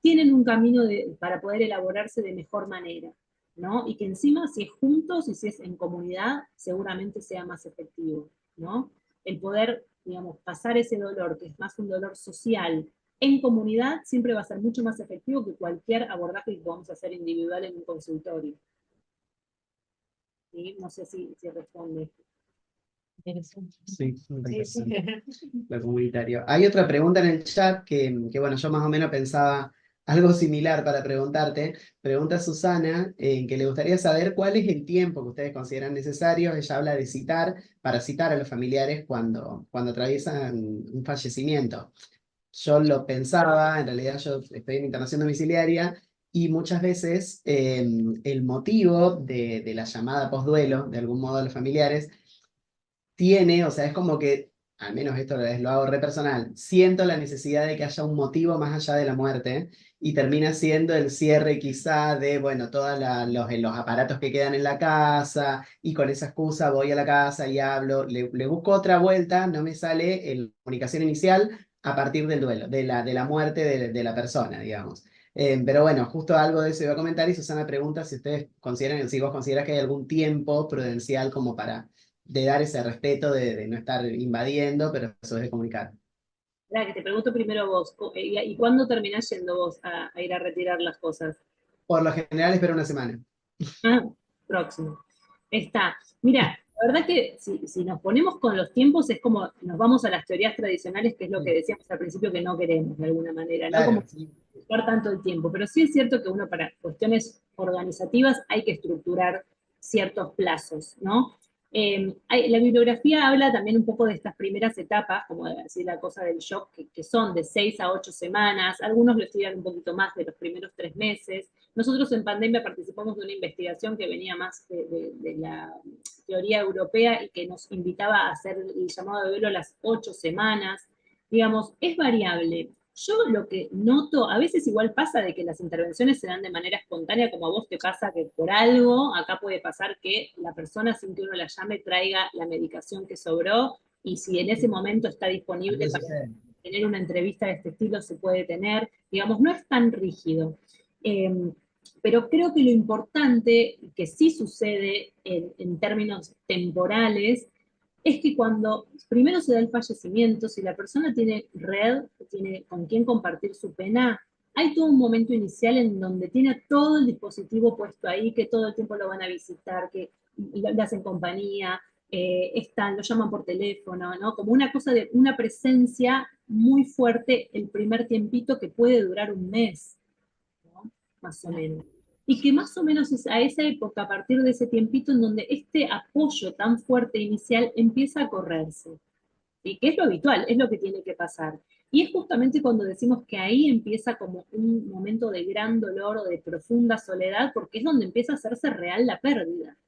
tienen un camino para poder elaborarse de mejor manera, ¿no? Y que encima, si es juntos y si es en comunidad, seguramente sea más efectivo, ¿no? El poder, digamos, pasar ese dolor, que es más un dolor social, en comunidad, siempre va a ser mucho más efectivo que cualquier abordaje que podamos hacer individual en un consultorio. ¿sí? No sé si responde. Interesante. Sí, muy Sí, sí. interesante. Lo comunitario. Hay otra pregunta en el chat que bueno, yo más o menos pensaba algo similar para preguntarte. Pregunta Susana, que le gustaría saber cuál es el tiempo que ustedes consideran necesario. Ella habla de para citar a los familiares cuando atraviesan un fallecimiento. Yo lo pensaba, en realidad yo estoy en internación domiciliaria y muchas veces el motivo de la llamada postduelo, de algún modo a los familiares, tiene, o sea, es como que, al menos esto lo hago re personal, siento la necesidad de que haya un motivo más allá de la muerte y termina siendo el cierre quizá de, bueno, todos los aparatos que quedan en la casa y con esa excusa voy a la casa y hablo, le busco otra vuelta, no me sale la comunicación inicial a partir del duelo, de la muerte de la persona, digamos. Pero bueno, justo algo de eso iba a comentar y Susana pregunta si ustedes consideran, si vos consideras que hay algún tiempo prudencial como para de dar ese respeto, de no estar invadiendo, pero eso es de comunicar. Espera, que te pregunto primero vos, ¿y cuándo terminás yendo vos a ir a retirar las cosas? Por lo general espero una semana. Ah, próximo. Está. Mira, la verdad que si nos ponemos con los tiempos es como nos vamos a las teorías tradicionales, que es lo que decíamos al principio que no queremos de alguna manera, ¿no? Como Claro, sí. buscar tanto el tiempo. Pero sí es cierto que uno para cuestiones organizativas hay que estructurar ciertos plazos, ¿no? La bibliografía habla también un poco de estas primeras etapas, como decir la cosa del shock, que son de 6 a 8 semanas, algunos lo estudian un poquito más de los primeros 3 meses. Nosotros en pandemia participamos de una investigación que venía más de la teoría europea y que nos invitaba a hacer el llamado de duelo a las 8 semanas. Digamos, es variable. Yo lo que noto, a veces igual pasa de que las intervenciones se dan de manera espontánea, como a vos te pasa que por algo, acá puede pasar que la persona sin que uno la llame traiga la medicación que sobró y si en ese momento está disponible para tener una entrevista de este estilo, se puede tener. Digamos, no es tan rígido. Pero creo que lo importante, que sí sucede en términos temporales, es que cuando primero se da el fallecimiento, si la persona tiene red, tiene con quién compartir su pena, hay todo un momento inicial en donde tiene todo el dispositivo puesto ahí, que todo el tiempo lo van a visitar, que le hacen compañía, lo llaman por teléfono, ¿no? Como una cosa de una presencia muy fuerte el primer tiempito que puede durar un mes, ¿no? Más o menos. Y que más o menos es a esa época, a partir de ese tiempito, en donde este apoyo tan fuerte inicial empieza a correrse. ¿Sí? Que es lo habitual, es lo que tiene que pasar. Y es justamente cuando decimos que ahí empieza como un momento de gran dolor o de profunda soledad, porque es donde empieza a hacerse real la pérdida.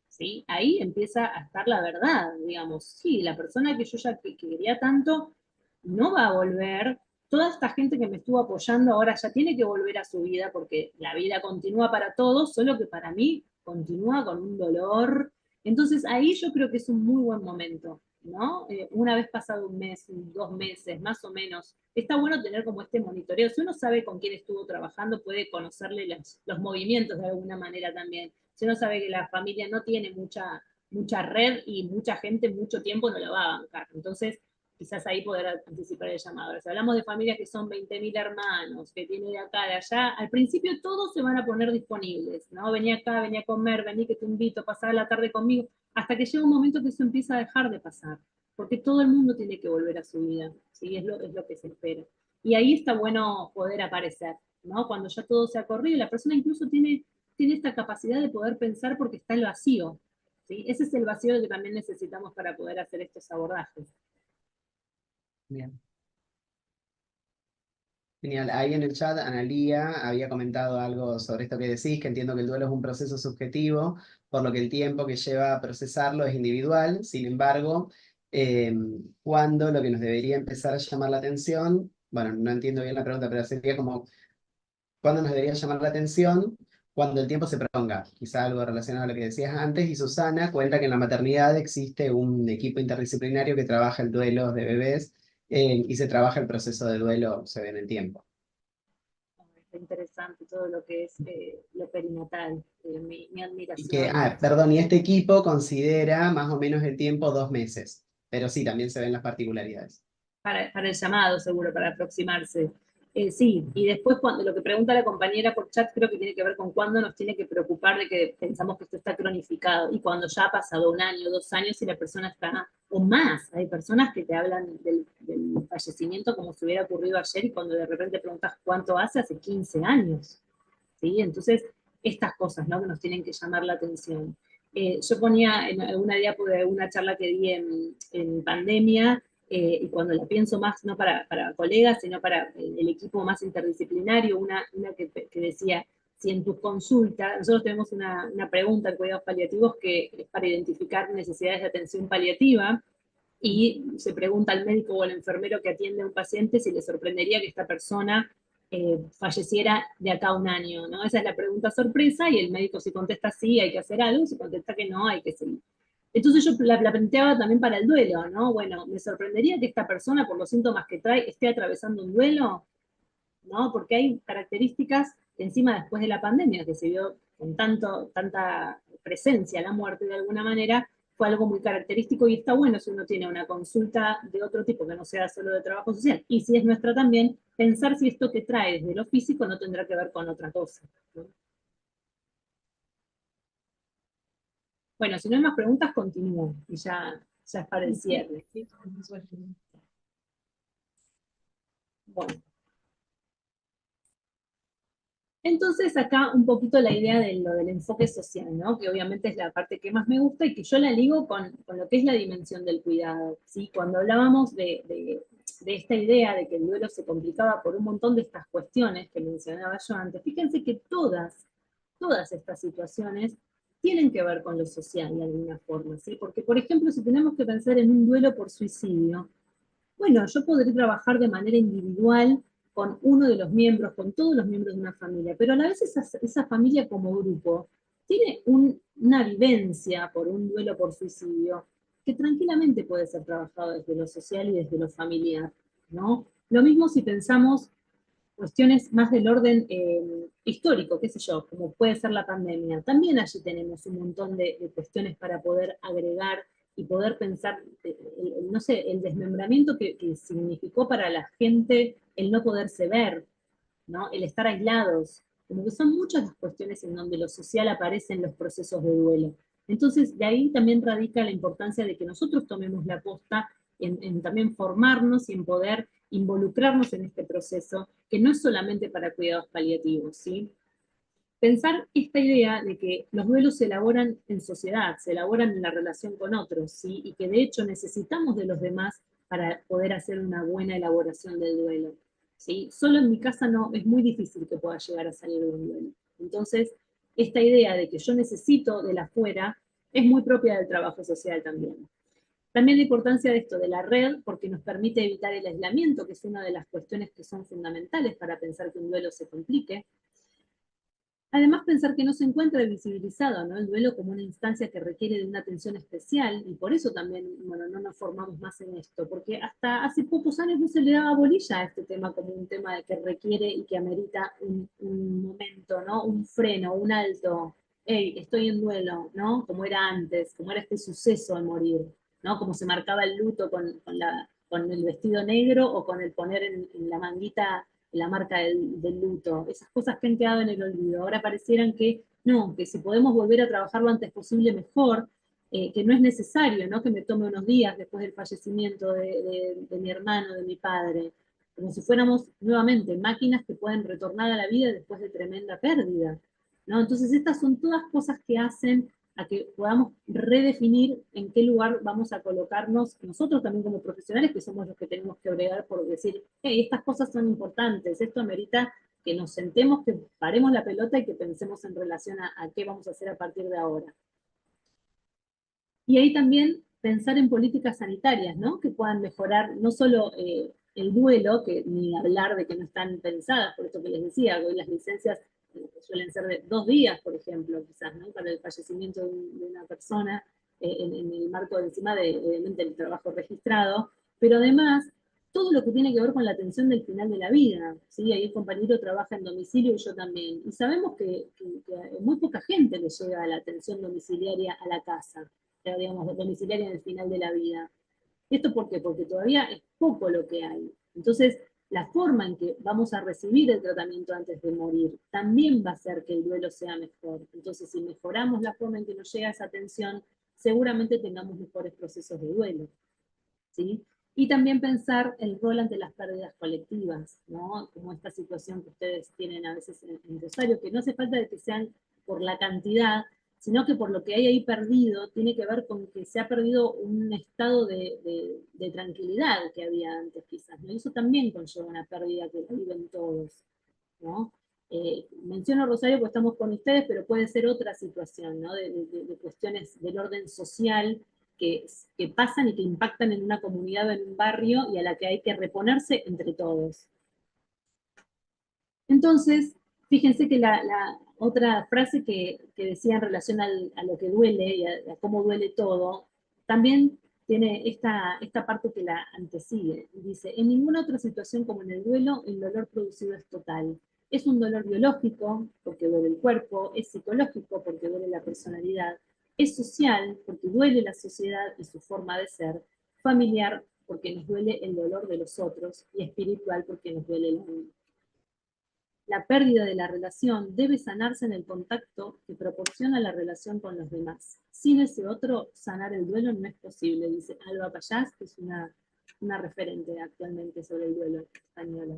¿Sí? Ahí empieza a estar la verdad, digamos. Sí, la persona que yo ya quería tanto no va a volver. Toda esta gente que me estuvo apoyando ahora ya tiene que volver a su vida porque la vida continúa para todos, solo que para mí continúa con un dolor. Entonces ahí yo creo que es un muy buen momento, ¿no? Una vez pasado un mes, 2 meses, más o menos, está bueno tener como este monitoreo. Si uno sabe con quién estuvo trabajando, puede conocerle los movimientos de alguna manera también. Si uno sabe que la familia no tiene mucha red y mucha gente mucho tiempo no la va a bancar. Entonces, quizás ahí poder anticipar el llamado. Ahora, si hablamos de familias que son 20.000 hermanos, que tiene de acá, de allá, al principio todos se van a poner disponibles, ¿no? Vení acá, vení a comer, vení que te invito, pasar la tarde conmigo, hasta que llega un momento que eso empieza a dejar de pasar, porque todo el mundo tiene que volver a su vida, ¿sí? Es lo que se espera. Y ahí está bueno poder aparecer, ¿no? Cuando ya todo se ha corrido, la persona incluso tiene esta capacidad de poder pensar porque está el vacío, ¿sí? Ese es el vacío que también necesitamos para poder hacer estos abordajes. Bien. Genial. Ahí en el chat, Analía había comentado algo sobre esto que decís, que entiendo que el duelo es un proceso subjetivo, por lo que el tiempo que lleva a procesarlo es individual. Sin embargo, cuando lo que nos debería empezar a llamar la atención, bueno, no entiendo bien la pregunta, pero sería como, ¿cuándo nos debería llamar la atención? Cuando el tiempo se prolonga. Quizá algo relacionado a lo que decías antes. Y Susana cuenta que en la maternidad existe un equipo interdisciplinario que trabaja el duelo de bebés y se trabaja el proceso de duelo, se ve en el tiempo. Está interesante todo lo que es lo perinatal, mi Y admiración. perdón, y este equipo considera más o menos el tiempo 2 meses, pero sí, también se ven las particularidades. Para el llamado, seguro, para aproximarse. Sí, y después cuando lo que pregunta la compañera por chat creo que tiene que ver con cuándo nos tiene que preocupar de que pensamos que esto está cronificado, y cuando ya ha pasado 1 año, 2 años y la persona está, o más, hay personas que te hablan del fallecimiento como si hubiera ocurrido ayer, y cuando de repente preguntas cuánto hace 15 años, ¿sí? Entonces, estas cosas, ¿no?, que nos tienen que llamar la atención. Yo ponía en alguna diapo de una charla que di en pandemia, y cuando la pienso más, no para colegas, sino para el equipo más interdisciplinario, una que decía, si en tus consultas, nosotros tenemos una pregunta en cuidados paliativos que es para identificar necesidades de atención paliativa, y se pregunta al médico o al enfermero que atiende a un paciente si le sorprendería que esta persona falleciera de acá a 1 año, ¿no? Esa es la pregunta sorpresa, y el médico si contesta sí, hay que hacer algo, si contesta que no, hay que seguir. Entonces yo la planteaba también para el duelo, ¿no? Bueno, me sorprendería que esta persona, por los síntomas que trae, esté atravesando un duelo, ¿no? Porque hay características que encima después de la pandemia, que se vio con tanta presencia la muerte de alguna manera, fue algo muy característico, y está bueno si uno tiene una consulta de otro tipo que no sea solo de trabajo social, y si es nuestra también, pensar si esto que trae desde lo físico no tendrá que ver con otra cosa, ¿no? Bueno, si no hay más preguntas, continúo, y ya es para el cierre, ¿sí? Bueno. Entonces acá un poquito la idea de lo del enfoque social, ¿no? Que obviamente es la parte que más me gusta y que yo la ligo con lo que es la dimensión del cuidado, ¿sí? Cuando hablábamos de esta idea de que el duelo se complicaba por un montón de estas cuestiones que mencionaba yo antes, fíjense que todas estas situaciones tienen que ver con lo social de alguna forma, ¿sí? Porque, por ejemplo, si tenemos que pensar en un duelo por suicidio, bueno, yo podré trabajar de manera individual con uno de los miembros, con todos los miembros de una familia, pero a la vez esa familia como grupo tiene una vivencia por un duelo por suicidio que tranquilamente puede ser trabajado desde lo social y desde lo familiar, ¿no? Lo mismo si pensamos cuestiones más del orden histórico, qué sé yo, como puede ser la pandemia. También allí tenemos un montón de cuestiones para poder agregar y poder pensar, no sé, el desmembramiento que significó para la gente el no poderse ver, ¿no? El estar aislados, como que son muchas las cuestiones en donde lo social aparece en los procesos de duelo. Entonces, de ahí también radica la importancia de que nosotros tomemos la posta en también formarnos y en poder involucrarnos en este proceso, que no es solamente para cuidados paliativos, ¿sí? Pensar esta idea de que los duelos se elaboran en sociedad, se elaboran en la relación con otros, ¿sí? Y que de hecho necesitamos de los demás para poder hacer una buena elaboración del duelo, ¿sí? Solo en mi casa no, es muy difícil que pueda llegar a salir de un duelo. Entonces, esta idea de que yo necesito del afuera es muy propia del trabajo social también. También la importancia de esto, de la red, porque nos permite evitar el aislamiento, que es una de las cuestiones que son fundamentales para pensar que un duelo se complique. Además, pensar que no se encuentra visibilizado, ¿no?, el duelo como una instancia que requiere de una atención especial, y por eso también, bueno, no nos formamos más en esto, porque hasta hace pocos años no se le daba bolilla a este tema como un tema de que requiere y que amerita un momento, ¿no?, un freno, un alto. Hey, estoy en duelo, ¿no?, como era antes, como era este suceso al morir, ¿no?, como se marcaba el luto con el vestido negro o con el poner en la manguita la marca del luto, esas cosas que han quedado en el olvido. Ahora parecieran que no, que si podemos volver a trabajar lo antes posible mejor, que no es necesario, ¿no?, que me tome unos días después del fallecimiento de mi hermano, de mi padre, como si fuéramos nuevamente máquinas que pueden retornar a la vida después de tremenda pérdida, ¿no? Entonces estas son todas cosas que hacen a que podamos redefinir en qué lugar vamos a colocarnos nosotros también como profesionales, que somos los que tenemos que bregar por decir, hey, estas cosas son importantes, esto amerita que nos sentemos, que paremos la pelota y que pensemos en relación a qué vamos a hacer a partir de ahora. Y ahí también pensar en políticas sanitarias, ¿no?, que puedan mejorar no solo el duelo, que ni hablar de que no están pensadas, por esto que les decía, hoy las licencias suelen ser de 2 días, por ejemplo, quizás, ¿no?, para el fallecimiento de una persona, en el marco de encima de, obviamente, el trabajo registrado, pero además todo lo que tiene que ver con la atención del final de la vida, ¿sí? Ahí el compañero trabaja en domicilio y yo también, y sabemos que muy poca gente le llega a la atención domiciliaria a la casa, digamos, domiciliaria en el final de la vida. ¿Esto por qué? Porque todavía es poco lo que hay. Entonces, la forma en que vamos a recibir el tratamiento antes de morir también va a hacer que el duelo sea mejor. Entonces, si mejoramos la forma en que nos llega esa atención, seguramente tengamos mejores procesos de duelo, ¿sí? Y también pensar el rol ante las pérdidas colectivas, ¿no? Como esta situación que ustedes tienen a veces en Rosario, que no hace falta de que sean por la cantidad, sino que por lo que hay ahí perdido, tiene que ver con que se ha perdido un estado de tranquilidad que había antes quizás, ¿no? Y eso también conlleva una pérdida que la viven todos, ¿no? Menciono Rosario porque estamos con ustedes, pero puede ser otra situación, ¿no? De cuestiones del orden social que pasan y que impactan en una comunidad o en un barrio y a la que hay que reponerse entre todos. Entonces, fíjense que la otra frase que decía en relación a lo que duele y a cómo duele todo, también tiene esta parte que la antesigue. Dice, en ninguna otra situación como en el duelo, el dolor producido es total. Es un dolor biológico, porque duele el cuerpo, es psicológico, porque duele la personalidad, es social, porque duele la sociedad y su forma de ser, familiar, porque nos duele el dolor de los otros, y espiritual, porque nos duele el mundo. La pérdida de la relación debe sanarse en el contacto que proporciona la relación con los demás. Sin ese otro, sanar el duelo no es posible, dice Alba Payás, que es una referente actualmente sobre el duelo española.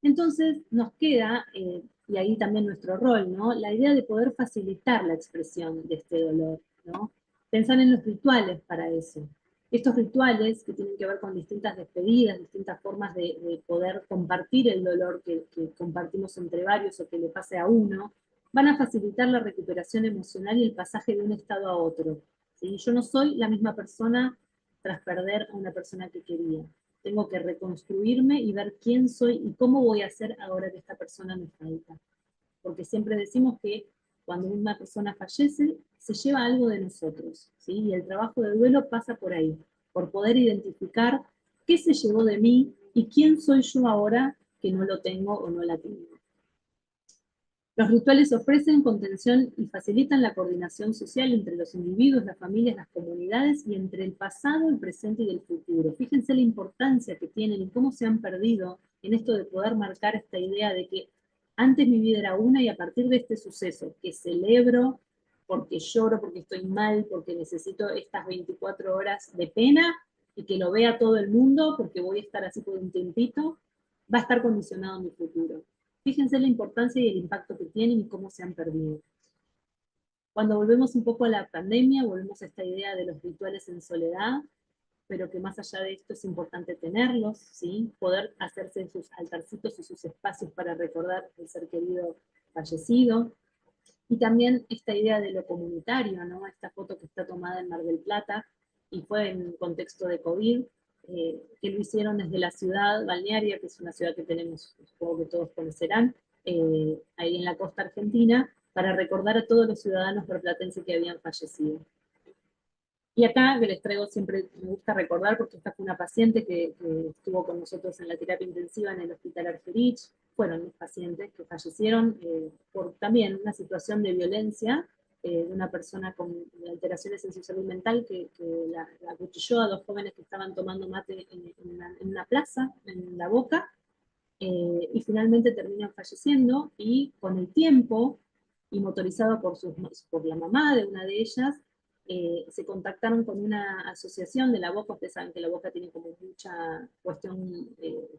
Entonces nos queda, y ahí también nuestro rol, ¿no? La idea de poder facilitar la expresión de este dolor, ¿no? Pensar en los rituales para eso. Estos rituales que tienen que ver con distintas despedidas, distintas formas de poder compartir el dolor que compartimos entre varios o que le pase a uno, van a facilitar la recuperación emocional y el pasaje de un estado a otro, ¿sí? Yo no soy la misma persona tras perder a una persona que quería. Tengo que reconstruirme y ver quién soy y cómo voy a hacer ahora que esta persona me falta. Porque siempre decimos que cuando una persona fallece, se lleva algo de nosotros, ¿sí? Y el trabajo de duelo pasa por ahí, por poder identificar qué se llevó de mí y quién soy yo ahora que no lo tengo o no la tengo. Los rituales ofrecen contención y facilitan la coordinación social entre los individuos, las familias, las comunidades y entre el pasado, el presente y el futuro. Fíjense la importancia que tienen y cómo se han perdido en esto de poder marcar esta idea de que antes mi vida era una y a partir de este suceso que celebro porque lloro, porque estoy mal, porque necesito estas 24 horas de pena y que lo vea todo el mundo porque voy a estar así por un tiempito, va a estar condicionado mi futuro. Fíjense la importancia y el impacto que tienen y cómo se han perdido. Cuando volvemos un poco a la pandemia, volvemos a esta idea de los rituales en soledad, pero que más allá de esto es importante tenerlos, ¿sí? Poder hacerse sus altarcitos y sus espacios para recordar el ser querido fallecido. Y también esta idea de lo comunitario, ¿no? Esta foto que está tomada en Mar del Plata y fue en contexto de COVID, que lo hicieron desde la ciudad balnearia, que es una ciudad que tenemos, supongo que todos conocerán, ahí en la costa argentina, para recordar a todos los ciudadanos marplatenses que habían fallecido. Y acá, que les traigo, siempre me gusta recordar, porque esta fue una paciente que estuvo con nosotros en la terapia intensiva en el Hospital Argerich, fueron mis pacientes que fallecieron por también una situación de violencia de una persona con alteraciones en su salud mental que la acuchilló a dos jóvenes que estaban tomando mate en una plaza, en La Boca, y finalmente terminan falleciendo, y con el tiempo, y motorizado por la mamá de una de ellas, se contactaron con una asociación de La Boca. Ustedes saben que La Boca tiene como mucha cuestión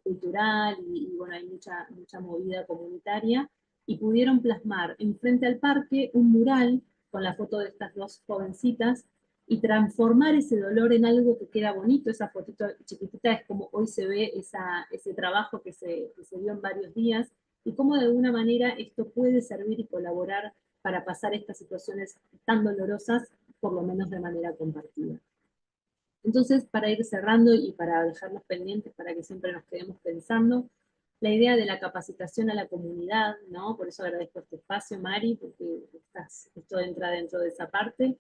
cultural y bueno, hay mucha movida comunitaria, y pudieron plasmar enfrente al parque un mural con la foto de estas dos jovencitas y transformar ese dolor en algo que queda bonito. Esa fotito chiquitita es como hoy se ve ese trabajo que se dio en varios días, y cómo de alguna manera esto puede servir y colaborar para pasar estas situaciones tan dolorosas, por lo menos de manera compartida. Entonces, para ir cerrando y para dejarnos pendientes, para que siempre nos quedemos pensando, la idea de la capacitación a la comunidad, ¿no? Por eso agradezco este espacio, Mari, porque esto entra dentro de esa parte.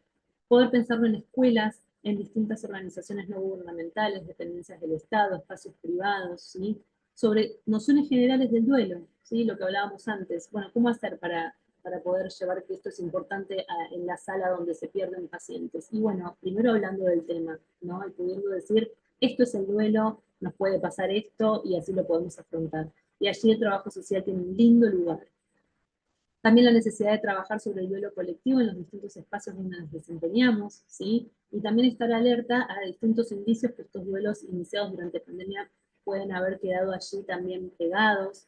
Poder pensarlo en escuelas, en distintas organizaciones no gubernamentales, dependencias del Estado, espacios privados, ¿sí? Sobre nociones generales del duelo, ¿sí? Lo que hablábamos antes. Bueno, ¿cómo hacer para poder llevar que esto es importante en la sala donde se pierden pacientes? Y bueno, primero hablando del tema, ¿no? Y pudiendo decir, esto es el duelo, nos puede pasar esto y así lo podemos afrontar. Y allí el trabajo social tiene un lindo lugar. También la necesidad de trabajar sobre el duelo colectivo en los distintos espacios donde nos desempeñamos, ¿sí? Y también estar alerta a distintos indicios que estos duelos iniciados durante la pandemia pueden haber quedado allí también pegados,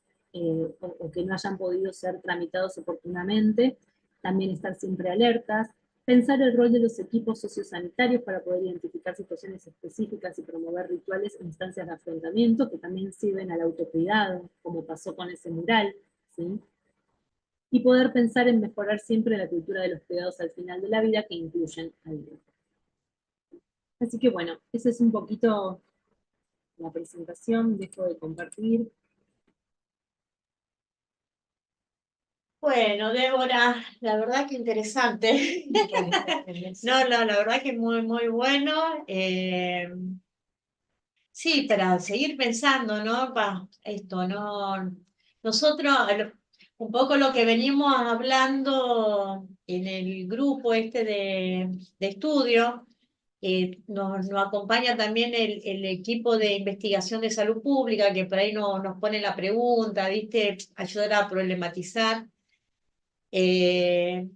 o que no hayan podido ser tramitados oportunamente. También estar siempre alertas, pensar el rol de los equipos sociosanitarios para poder identificar situaciones específicas y promover rituales e instancias de afrontamiento que también sirven al autocuidado, como pasó con ese mural, ¿sí? Y poder pensar en mejorar siempre la cultura de los cuidados al final de la vida que incluyen al duelo. Así que bueno, esa es un poquito la presentación, dejo de compartir. Bueno, Débora, la verdad que interesante. No, la verdad que muy, muy bueno. Sí, para seguir pensando, ¿no? Esto, ¿no? Nosotros, un poco lo que venimos hablando en el grupo este de estudio, nos acompaña también el equipo de investigación de salud pública, que por ahí nos pone la pregunta, ¿viste? Ayudar a problematizar. Eh,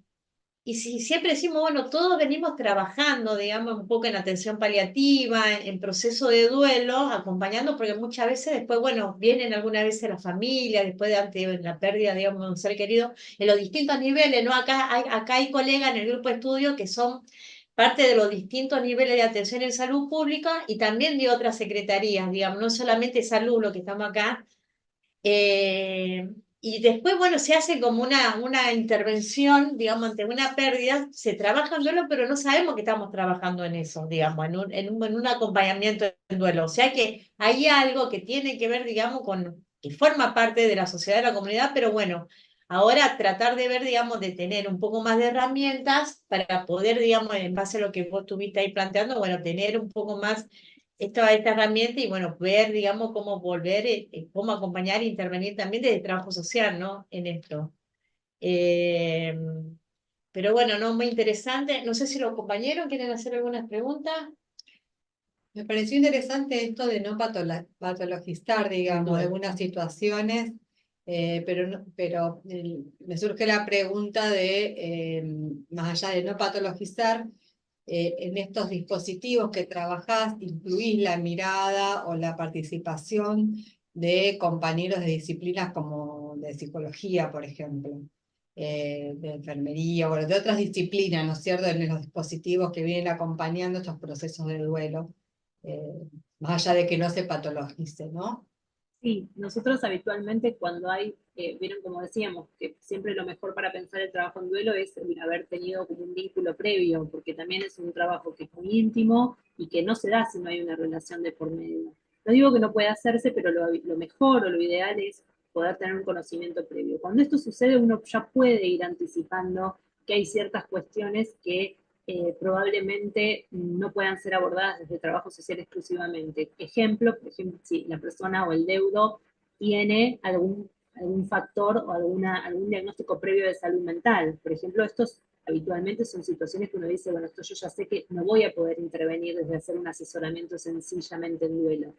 y si siempre decimos, bueno, todos venimos trabajando, digamos, un poco en atención paliativa, en proceso de duelo, acompañando, porque muchas veces después, bueno, vienen algunas veces las familias, después ante la pérdida, digamos, de un ser querido, en los distintos niveles, ¿no? Acá hay colegas en el grupo de estudio que son parte de los distintos niveles de atención en salud pública y también de otras secretarías, digamos, no solamente salud, lo que estamos acá, eh, y después, bueno, se hace como una intervención, digamos, ante una pérdida, se trabaja en duelo, pero no sabemos que estamos trabajando en eso, digamos, en un acompañamiento en duelo. O sea que hay algo que tiene que ver, digamos, que forma parte de la sociedad, de la comunidad, pero bueno, ahora tratar de ver, digamos, de tener un poco más de herramientas para poder, digamos, en base a lo que vos estuviste ahí planteando, bueno, tener un poco más esta herramienta y bueno, ver, digamos, cómo volver, cómo acompañar e intervenir también desde el trabajo social, ¿no? En esto. Eh, pero bueno, no, muy interesante. No sé si los compañeros quieren hacer algunas preguntas. Me pareció interesante esto de no patologizar, digamos, duda. algunas situaciones, pero me surge la pregunta de, más allá de no patologizar, en estos dispositivos que trabajás, ¿incluís la mirada o la participación de compañeros de disciplinas como de psicología, por ejemplo? De enfermería, bueno, de otras disciplinas, ¿no es cierto?, en los dispositivos que vienen acompañando estos procesos de duelo, más allá de que no se patologice, ¿no? Sí, nosotros habitualmente cuando hay, vieron como decíamos, que siempre lo mejor para pensar el trabajo en duelo es haber tenido como un vínculo previo, porque también es un trabajo que es muy íntimo y que no se da si no hay una relación de por medio. No digo que no pueda hacerse, pero lo mejor o lo ideal es poder tener un conocimiento previo. Cuando esto sucede, uno ya puede ir anticipando que hay ciertas cuestiones que probablemente no puedan ser abordadas desde el trabajo social exclusivamente. Ejemplo, por ejemplo, si la persona o el deudo tiene algún factor o algún diagnóstico previo de salud mental. Por ejemplo, estos habitualmente son situaciones que uno dice, bueno, esto yo ya sé que no voy a poder intervenir desde hacer un asesoramiento sencillamente en duelo.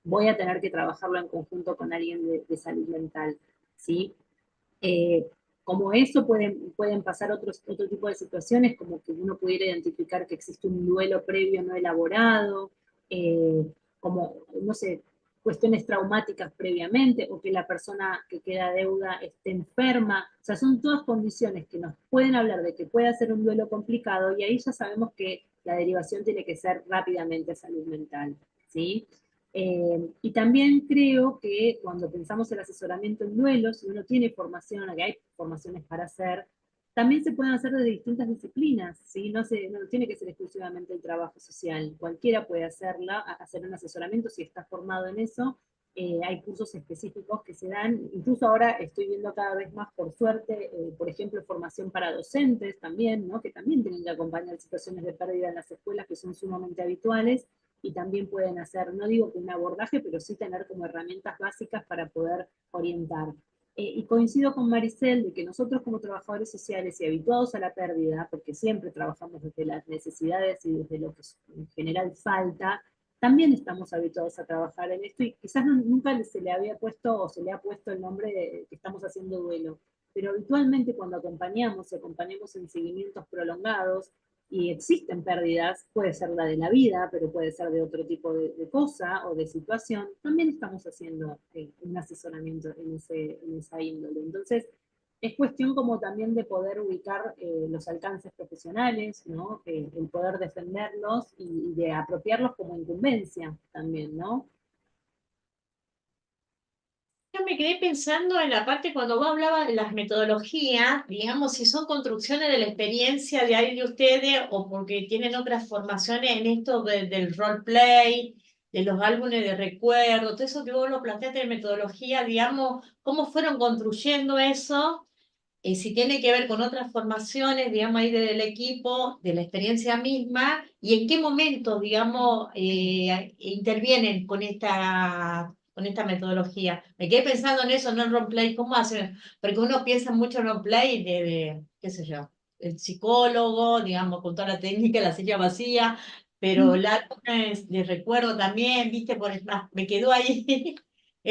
Voy a tener que trabajarlo en conjunto con alguien de salud mental, ¿sí? Eh, Como eso pueden pasar otro tipo de situaciones, como que uno pudiera identificar que existe un duelo previo no elaborado, como, no sé, cuestiones traumáticas previamente, o que la persona que queda deuda esté enferma. O sea, son todas condiciones que nos pueden hablar de que puede ser un duelo complicado, y ahí ya sabemos que la derivación tiene que ser rápidamente a salud mental, ¿sí? Y también creo que cuando pensamos el asesoramiento en duelo, si uno tiene formación, que hay formaciones para hacer, también se pueden hacer desde distintas disciplinas, ¿sí? No tiene que ser exclusivamente el trabajo social, cualquiera puede hacer un asesoramiento si está formado en eso. Hay cursos específicos que se dan, incluso ahora estoy viendo cada vez más, por suerte, por ejemplo, formación para docentes también, ¿no? Que también tienen que acompañar situaciones de pérdida en las escuelas que son sumamente habituales, y también pueden hacer, no digo que un abordaje, pero sí tener como herramientas básicas para poder orientar. Y coincido con Maricel de que nosotros como trabajadores sociales y habituados a la pérdida, porque siempre trabajamos desde las necesidades y desde lo que en general falta, también estamos habituados a trabajar en esto y quizás nunca se le había puesto o se le ha puesto el nombre de que estamos haciendo duelo. Pero habitualmente cuando acompañamos en seguimientos prolongados y existen pérdidas, puede ser la de la vida, pero puede ser de otro tipo de cosa o de situación, también estamos haciendo un asesoramiento en esa índole. Entonces, es cuestión como también de poder ubicar los alcances profesionales, ¿no? El poder defenderlos y de apropiarlos como incumbencia también, ¿no? Yo me quedé pensando en la parte cuando vos hablabas de las metodologías, digamos, si son construcciones de la experiencia de ahí de ustedes o porque tienen otras formaciones en esto del roleplay, de los álbumes de recuerdo, todo eso que vos lo planteaste en metodología, digamos, cómo fueron construyendo eso, si tiene que ver con otras formaciones, digamos, ahí del equipo, de la experiencia misma, y en qué momento, digamos, intervienen con esta metodología. Me quedé pensando en eso, no en roleplay, ¿cómo hacen? Porque uno piensa mucho en roleplay qué sé yo, el psicólogo, digamos, con toda la técnica, la silla vacía, pero la de recuerdo también, viste, me quedó ahí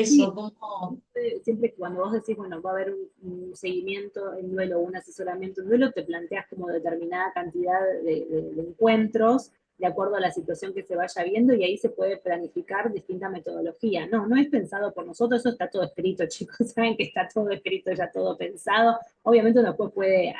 Sí, eso, como... siempre cuando vos decís, bueno, va a haber un seguimiento en duelo, un asesoramiento en duelo, te planteas como determinada cantidad de encuentros de acuerdo a la situación que se vaya viendo y ahí se puede planificar distinta metodología. No, no es pensado por nosotros, eso está todo escrito, chicos, saben que está todo escrito, ya todo pensado. Obviamente uno después puede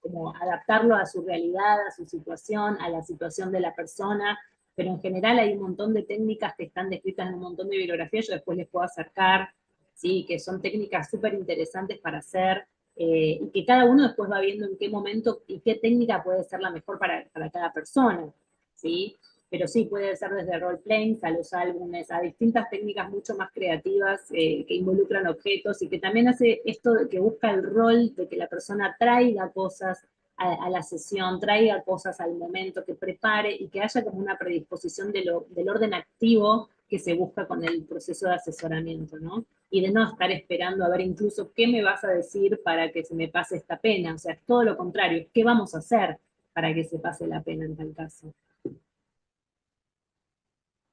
como adaptarlo a su realidad, a su situación, a la situación de la persona, pero en general hay un montón de técnicas que están descritas en un montón de bibliografías, yo después les puedo acercar, ¿sí? Que son técnicas súper interesantes para hacer, y que cada uno después va viendo en qué momento y qué técnica puede ser la mejor para cada persona, ¿sí? Pero sí, puede ser desde role-playing a los álbumes, a distintas técnicas mucho más creativas que involucran objetos y que también hace esto de que busca el rol de que la persona traiga cosas a la sesión, traiga cosas al momento, que prepare y que haya como una predisposición del orden activo que se busca con el proceso de asesoramiento, ¿no? Y de no estar esperando a ver incluso qué me vas a decir para que se me pase esta pena, o sea, es todo lo contrario, ¿qué vamos a hacer para que se pase la pena en tal caso?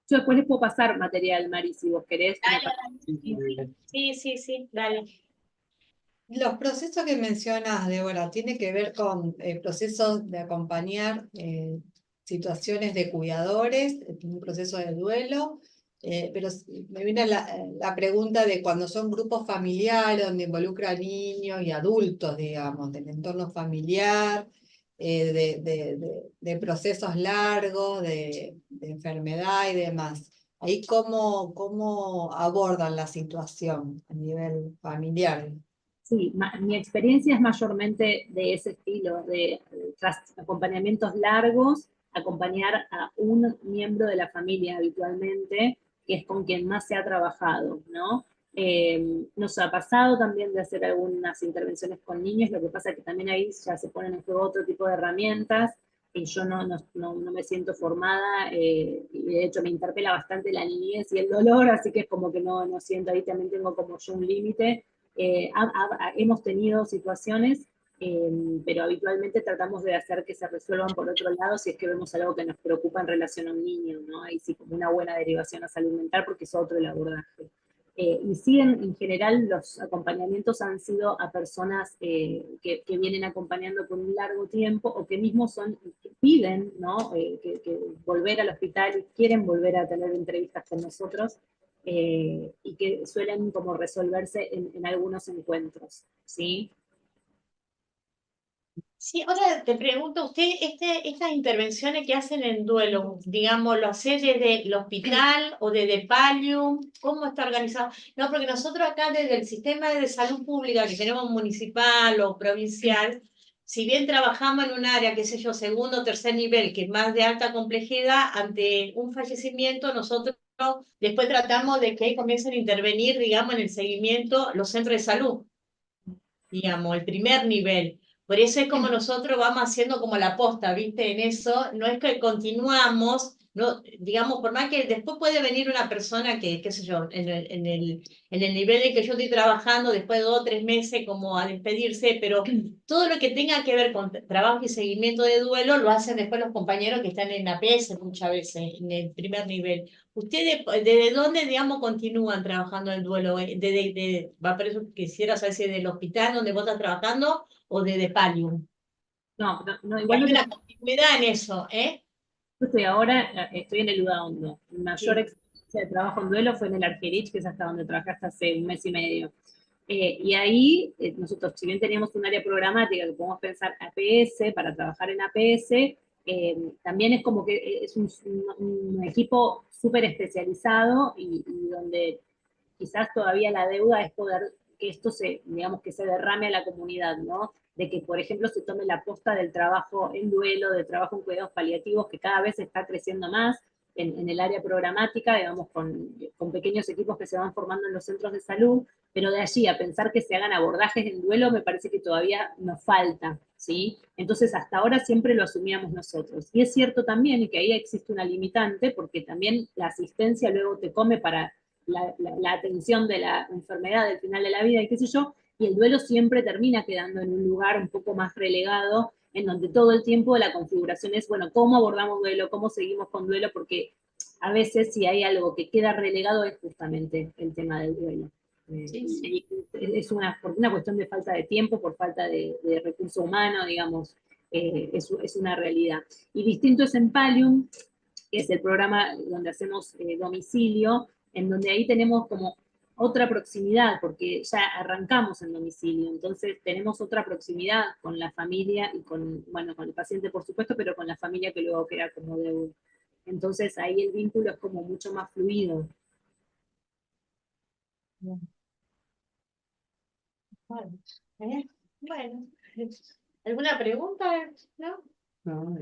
Yo después les puedo pasar material, Mari, si vos querés. Como Dale, dale. Sí, sí, sí, dale. Los procesos que mencionas, Débora, tiene que ver con procesos de acompañar situaciones de cuidadores, un proceso de duelo, pero me viene la pregunta de cuando son grupos familiares, donde involucra niños y adultos, digamos, del entorno familiar, de procesos largos, de enfermedad y demás. Ahí cómo abordan la situación a nivel familiar. Sí, mi experiencia es mayormente de ese estilo, tras acompañamientos largos, acompañar a un miembro de la familia habitualmente, que es con quien más se ha trabajado, ¿no? Nos ha pasado también de hacer algunas intervenciones con niños, lo que pasa es que también ahí ya se ponen en juego otro tipo de herramientas, y yo no me siento formada, y de hecho me interpela bastante la niñez y el dolor, así que es como que no siento, ahí también tengo como yo un límite. Hemos tenido situaciones, pero habitualmente tratamos de hacer que se resuelvan por otro lado si es que vemos algo que nos preocupa en relación a un niño, ¿no? Ahí sí como una buena derivación a salud mental porque es otro el abordaje. Y sí, en general los acompañamientos han sido a personas que vienen acompañando por un largo tiempo o que mismo que piden, ¿no? Que volver al hospital y quieren volver a tener entrevistas con nosotros, y que suelen como resolverse en algunos encuentros, ¿sí? Sí, ahora te pregunto, usted, estas intervenciones que hacen en duelo, digamos, ¿lo hace desde el hospital o desde Pallium? ¿Cómo está organizado? No, porque nosotros acá desde el sistema de salud pública que tenemos municipal o provincial, si bien trabajamos en un área, qué sé yo, segundo o tercer nivel, que es más de alta complejidad, ante un fallecimiento, nosotros después tratamos de que comiencen a intervenir, digamos, en el seguimiento los centros de salud, digamos, el primer nivel. Por eso es como nosotros vamos haciendo como la posta, ¿viste? En eso, no es que continuamos, no, digamos, por más que después puede venir una persona que, qué sé yo, en el nivel en que yo estoy trabajando, después de 2 o 3 meses, como a despedirse, pero todo lo que tenga que ver con trabajo y seguimiento de duelo lo hacen después los compañeros que están en APS muchas veces, en el primer nivel. ¿Ustedes desde dónde, digamos, continúan trabajando el duelo? Va, por eso quisiera saber si del hospital donde vos estás trabajando o de Palium. No, igual Hay no una te... continuidad en eso, ¿eh? Yo estoy ahora, estoy en el Udaondo. Mi mayor Sí. experiencia de trabajo en duelo fue en el Argerich, que es hasta donde trabajé hasta hace un mes y medio. Y ahí nosotros, si bien teníamos un área programática que podemos pensar APS, para trabajar en APS, también es como que es un equipo súper especializado y donde quizás todavía la deuda es poder que esto se, digamos, que se derrame a la comunidad, ¿no? De que, por ejemplo, se tome la posta del trabajo en duelo, del trabajo en cuidados paliativos, que cada vez está creciendo más en el área programática, digamos, con pequeños equipos que se van formando en los centros de salud, pero de allí a pensar que se hagan abordajes en duelo me parece que todavía nos falta, ¿sí? Entonces, hasta ahora siempre lo asumíamos nosotros. Y es cierto también que ahí existe una limitante, porque también la asistencia luego te come para la atención de la enfermedad del final de la vida y qué sé yo, y el duelo siempre termina quedando en un lugar un poco más relegado, en donde todo el tiempo la configuración es, bueno, ¿cómo abordamos duelo? ¿Cómo seguimos con duelo? Porque a veces si hay algo que queda relegado es justamente el tema del duelo. Sí, sí. Y es por una cuestión de falta de tiempo, por falta de recurso humano, digamos, es una realidad. Y distinto es en Palium, que es el programa donde hacemos domicilio, en donde ahí tenemos como otra proximidad, porque ya arrancamos en domicilio, entonces tenemos otra proximidad con la familia y con, bueno, con el paciente por supuesto, pero con la familia que luego queda como deuda. Entonces ahí el vínculo es como mucho más fluido. Bueno, bueno. ¿Alguna pregunta? ¿No? No,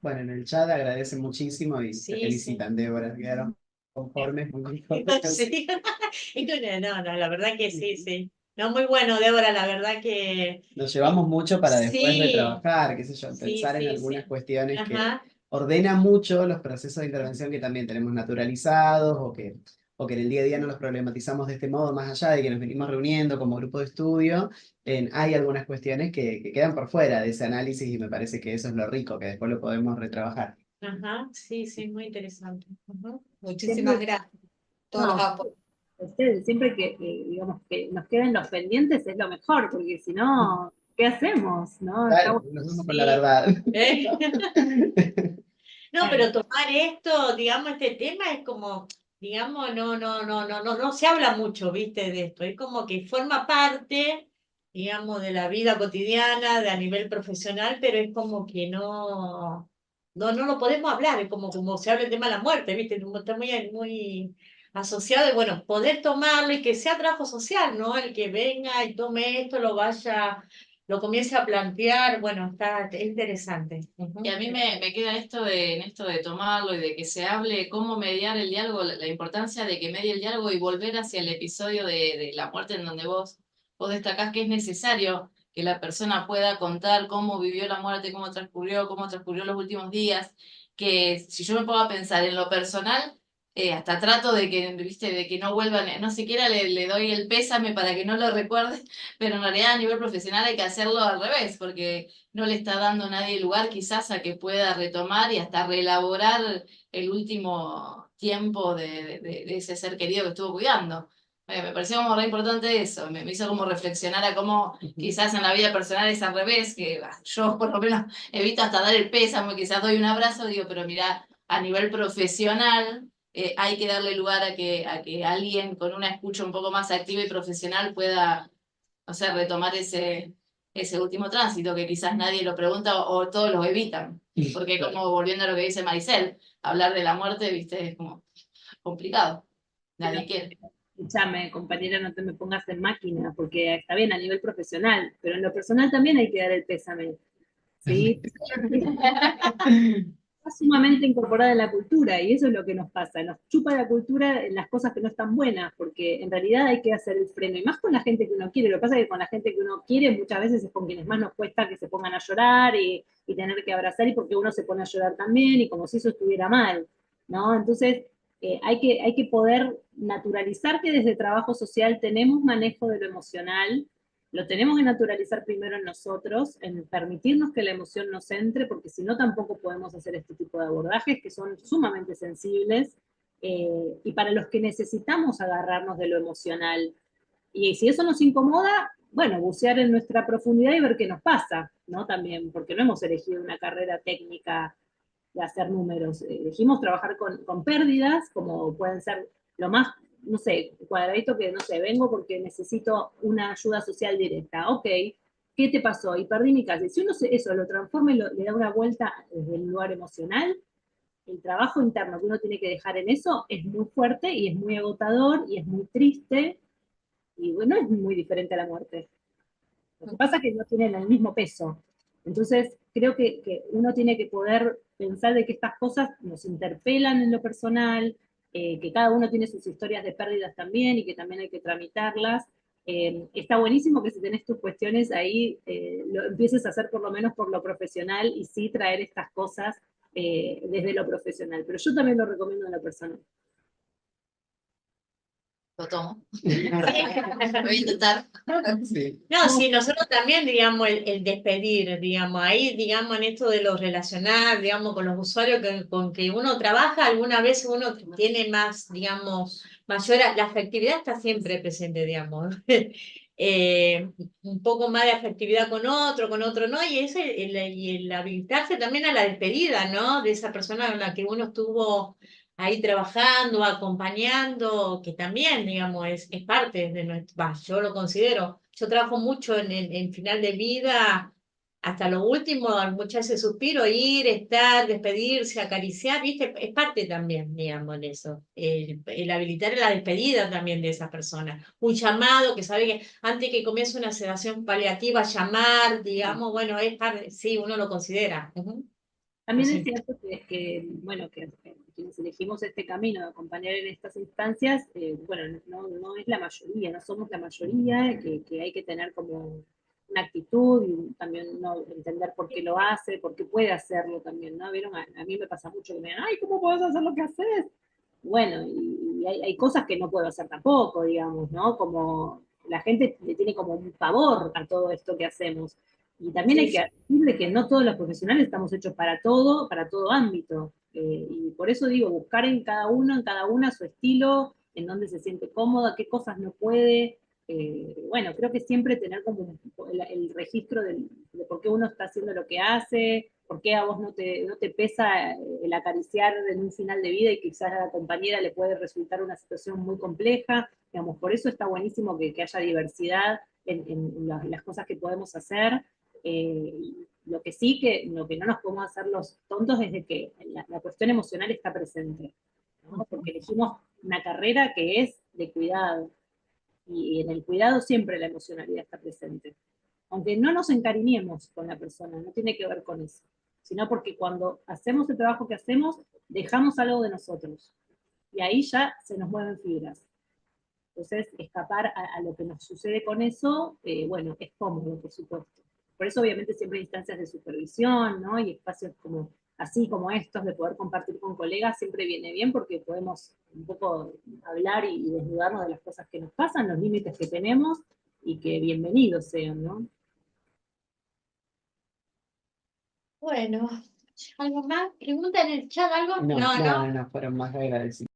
bueno, en el chat agradecen muchísimo y te Sí, sí. felicitan, Débora, quedaron conformes, muy conformes. Sí. No, no, la verdad que sí, sí. No, muy bueno, Débora, la verdad que Nos llevamos mucho para después sí, retrabajar, qué sé yo, sí, pensar en sí, algunas sí. cuestiones que Ajá, ordena mucho los procesos de intervención que también tenemos naturalizados o que en el día a día no los problematizamos de este modo, más allá de que nos venimos reuniendo como grupo de estudio, hay algunas cuestiones que quedan por fuera de ese análisis y me parece que eso es lo rico, que después lo podemos retrabajar. ajá, sí, sí, muy interesante. Ajá. Muchísimas Siempre, gracias. Todos los no, apoyos. ustedes, siempre que, digamos, que nos queden los pendientes es lo mejor, porque si no, ¿qué hacemos? ¿No? Está Claro, bueno. nos vamos con la Sí. verdad. No, pero tomar esto, digamos, este tema es como, digamos, no se habla mucho, ¿viste? De esto. Es como que forma parte, digamos, de la vida cotidiana, de a nivel profesional, pero es como que no lo podemos hablar, es como se habla el tema de la muerte, ¿viste? Como está muy asociado, y bueno, poder tomarlo y que sea trabajo social, ¿no? El que venga y tome esto, lo comience a plantear, bueno, es interesante. Y a mí me queda esto en esto de tomarlo y de que se hable cómo mediar el diálogo, la importancia de que medie el diálogo y volver hacia el episodio de la muerte en donde vos destacás que es necesario que la persona pueda contar cómo vivió la muerte, cómo transcurrió los últimos días, que si yo me pongo a pensar en lo personal, hasta trato de que, viste, de que no vuelvan, no siquiera le doy el pésame para que no lo recuerde, pero en realidad a nivel profesional hay que hacerlo al revés, porque no le está dando nadie lugar quizás a que pueda retomar y hasta reelaborar el último tiempo de ese ser querido que estuvo cuidando. Me pareció como re importante eso, me hizo como reflexionar a cómo quizás en la vida personal es al revés, que yo por lo menos evito hasta dar el pésame, quizás doy un abrazo, digo, pero mira, a nivel profesional hay que darle lugar a que alguien con una escucha un poco más activa y profesional pueda, o sea, retomar ese último tránsito que quizás nadie lo pregunta o todos lo evitan. Porque como volviendo a lo que dice Maricel, hablar de la muerte, viste, es como complicado. Nadie quiere. Escúchame, compañera, no te me pongas en máquina, porque está bien a nivel profesional, pero en lo personal también hay que dar el pésame, ¿sí? Está sumamente incorporada en la cultura y eso es lo que nos pasa, nos chupa la cultura en las cosas que no están buenas, porque en realidad hay que hacer el freno, y más con la gente que uno quiere. Lo que pasa es que con la gente que uno quiere muchas veces es con quienes más nos cuesta que se pongan a llorar y y tener que abrazar y porque uno se pone a llorar también y como si eso estuviera mal, ¿no? Entonces hay que poder naturalizar que desde trabajo social tenemos manejo de lo emocional, lo tenemos que naturalizar primero en nosotros, en permitirnos que la emoción nos entre, porque si no tampoco podemos hacer este tipo de abordajes que son sumamente sensibles, y para los que necesitamos agarrarnos de lo emocional. Y si eso nos incomoda, bueno, bucear en nuestra profundidad y ver qué nos pasa, ¿no? También, porque no hemos elegido una carrera técnica de hacer números. Elegimos trabajar con pérdidas, como pueden ser lo más, no sé, cuadradito que, no sé, vengo porque necesito una ayuda social directa. Ok, ¿qué te pasó? Y perdí mi casa. Y si uno eso lo transforma y le da una vuelta desde el lugar emocional, el trabajo interno que uno tiene que dejar en eso es muy fuerte y es muy agotador y es muy triste y bueno, es muy diferente a la muerte. Lo que pasa es que no tienen el mismo peso. Entonces, creo que uno tiene que poder pensar de que estas cosas nos interpelan en lo personal, que cada uno tiene sus historias de pérdidas también y que también hay que tramitarlas. Está buenísimo que si tenés tus cuestiones ahí, lo empieces a hacer por lo menos por lo profesional y sí traer estas cosas desde lo profesional. Pero yo también lo recomiendo en lo personal. Lo tomo. Voy a intentar. Sí. No, sí, nosotros también, digamos, el despedir, digamos, ahí, digamos, en esto de lo relacional, digamos, con los usuarios con que uno trabaja, alguna vez uno tiene más, digamos, mayor, la afectividad está siempre presente, digamos. Un poco más de afectividad con otro no, y el habilitarse también a la despedida, ¿no? De esa persona con la que uno estuvo ahí trabajando, acompañando, que también, digamos, es parte de nuestro, yo lo considero, yo trabajo mucho en final de vida, hasta lo último, muchas veces suspiro, ir, estar, despedirse, acariciar, ¿viste? Es parte también, digamos, de eso, el habilitar la despedida también de esa persona, un llamado que sabe que antes que comience una sedación paliativa, llamar, digamos, bueno, es parte, sí, uno lo considera. También es Sí. cierto bueno, que quienes elegimos este camino de acompañar en estas instancias, bueno, no es la mayoría, no somos la mayoría, que hay que tener como una actitud y también no entender por qué lo hace, por qué puede hacerlo también, ¿no? ¿Vieron? A mí me pasa mucho que me digan, ay, ¿cómo puedes hacer lo que haces? Bueno, y hay cosas que no puedo hacer tampoco, digamos, ¿no? Como la gente le tiene como un favor a todo esto que hacemos. Y también hay que decir de que no todos los profesionales estamos hechos para todo ámbito. Y por eso digo, buscar en cada una su estilo, en dónde se siente cómoda, qué cosas no puede. Bueno, creo que siempre tener como el registro de por qué uno está haciendo lo que hace, por qué a vos no te pesa el acariciar en un final de vida y quizás a la compañera le puede resultar una situación muy compleja. Digamos, por eso está buenísimo que haya diversidad en las cosas que podemos hacer. Lo que sí, lo que no nos podemos hacer los tontos es de que la cuestión emocional está presente, ¿no? Porque elegimos una carrera que es de cuidado, y en el cuidado siempre la emocionalidad está presente. Aunque no nos encariñemos con la persona, no tiene que ver con eso, sino porque cuando hacemos el trabajo que hacemos, dejamos algo de nosotros, y ahí ya se nos mueven fibras. Entonces, escapar a lo que nos sucede con eso, bueno, es cómodo, por supuesto. Por eso, obviamente, siempre hay instancias de supervisión, ¿no? Y espacios como así como estos, de poder compartir con colegas, siempre viene bien porque podemos un poco hablar y desnudarnos de las cosas que nos pasan, los límites que tenemos, y que bienvenidos sean, ¿no? Bueno, ¿algo más? ¿Pregunta en el chat algo? No, No, no. fueron más agradecidos.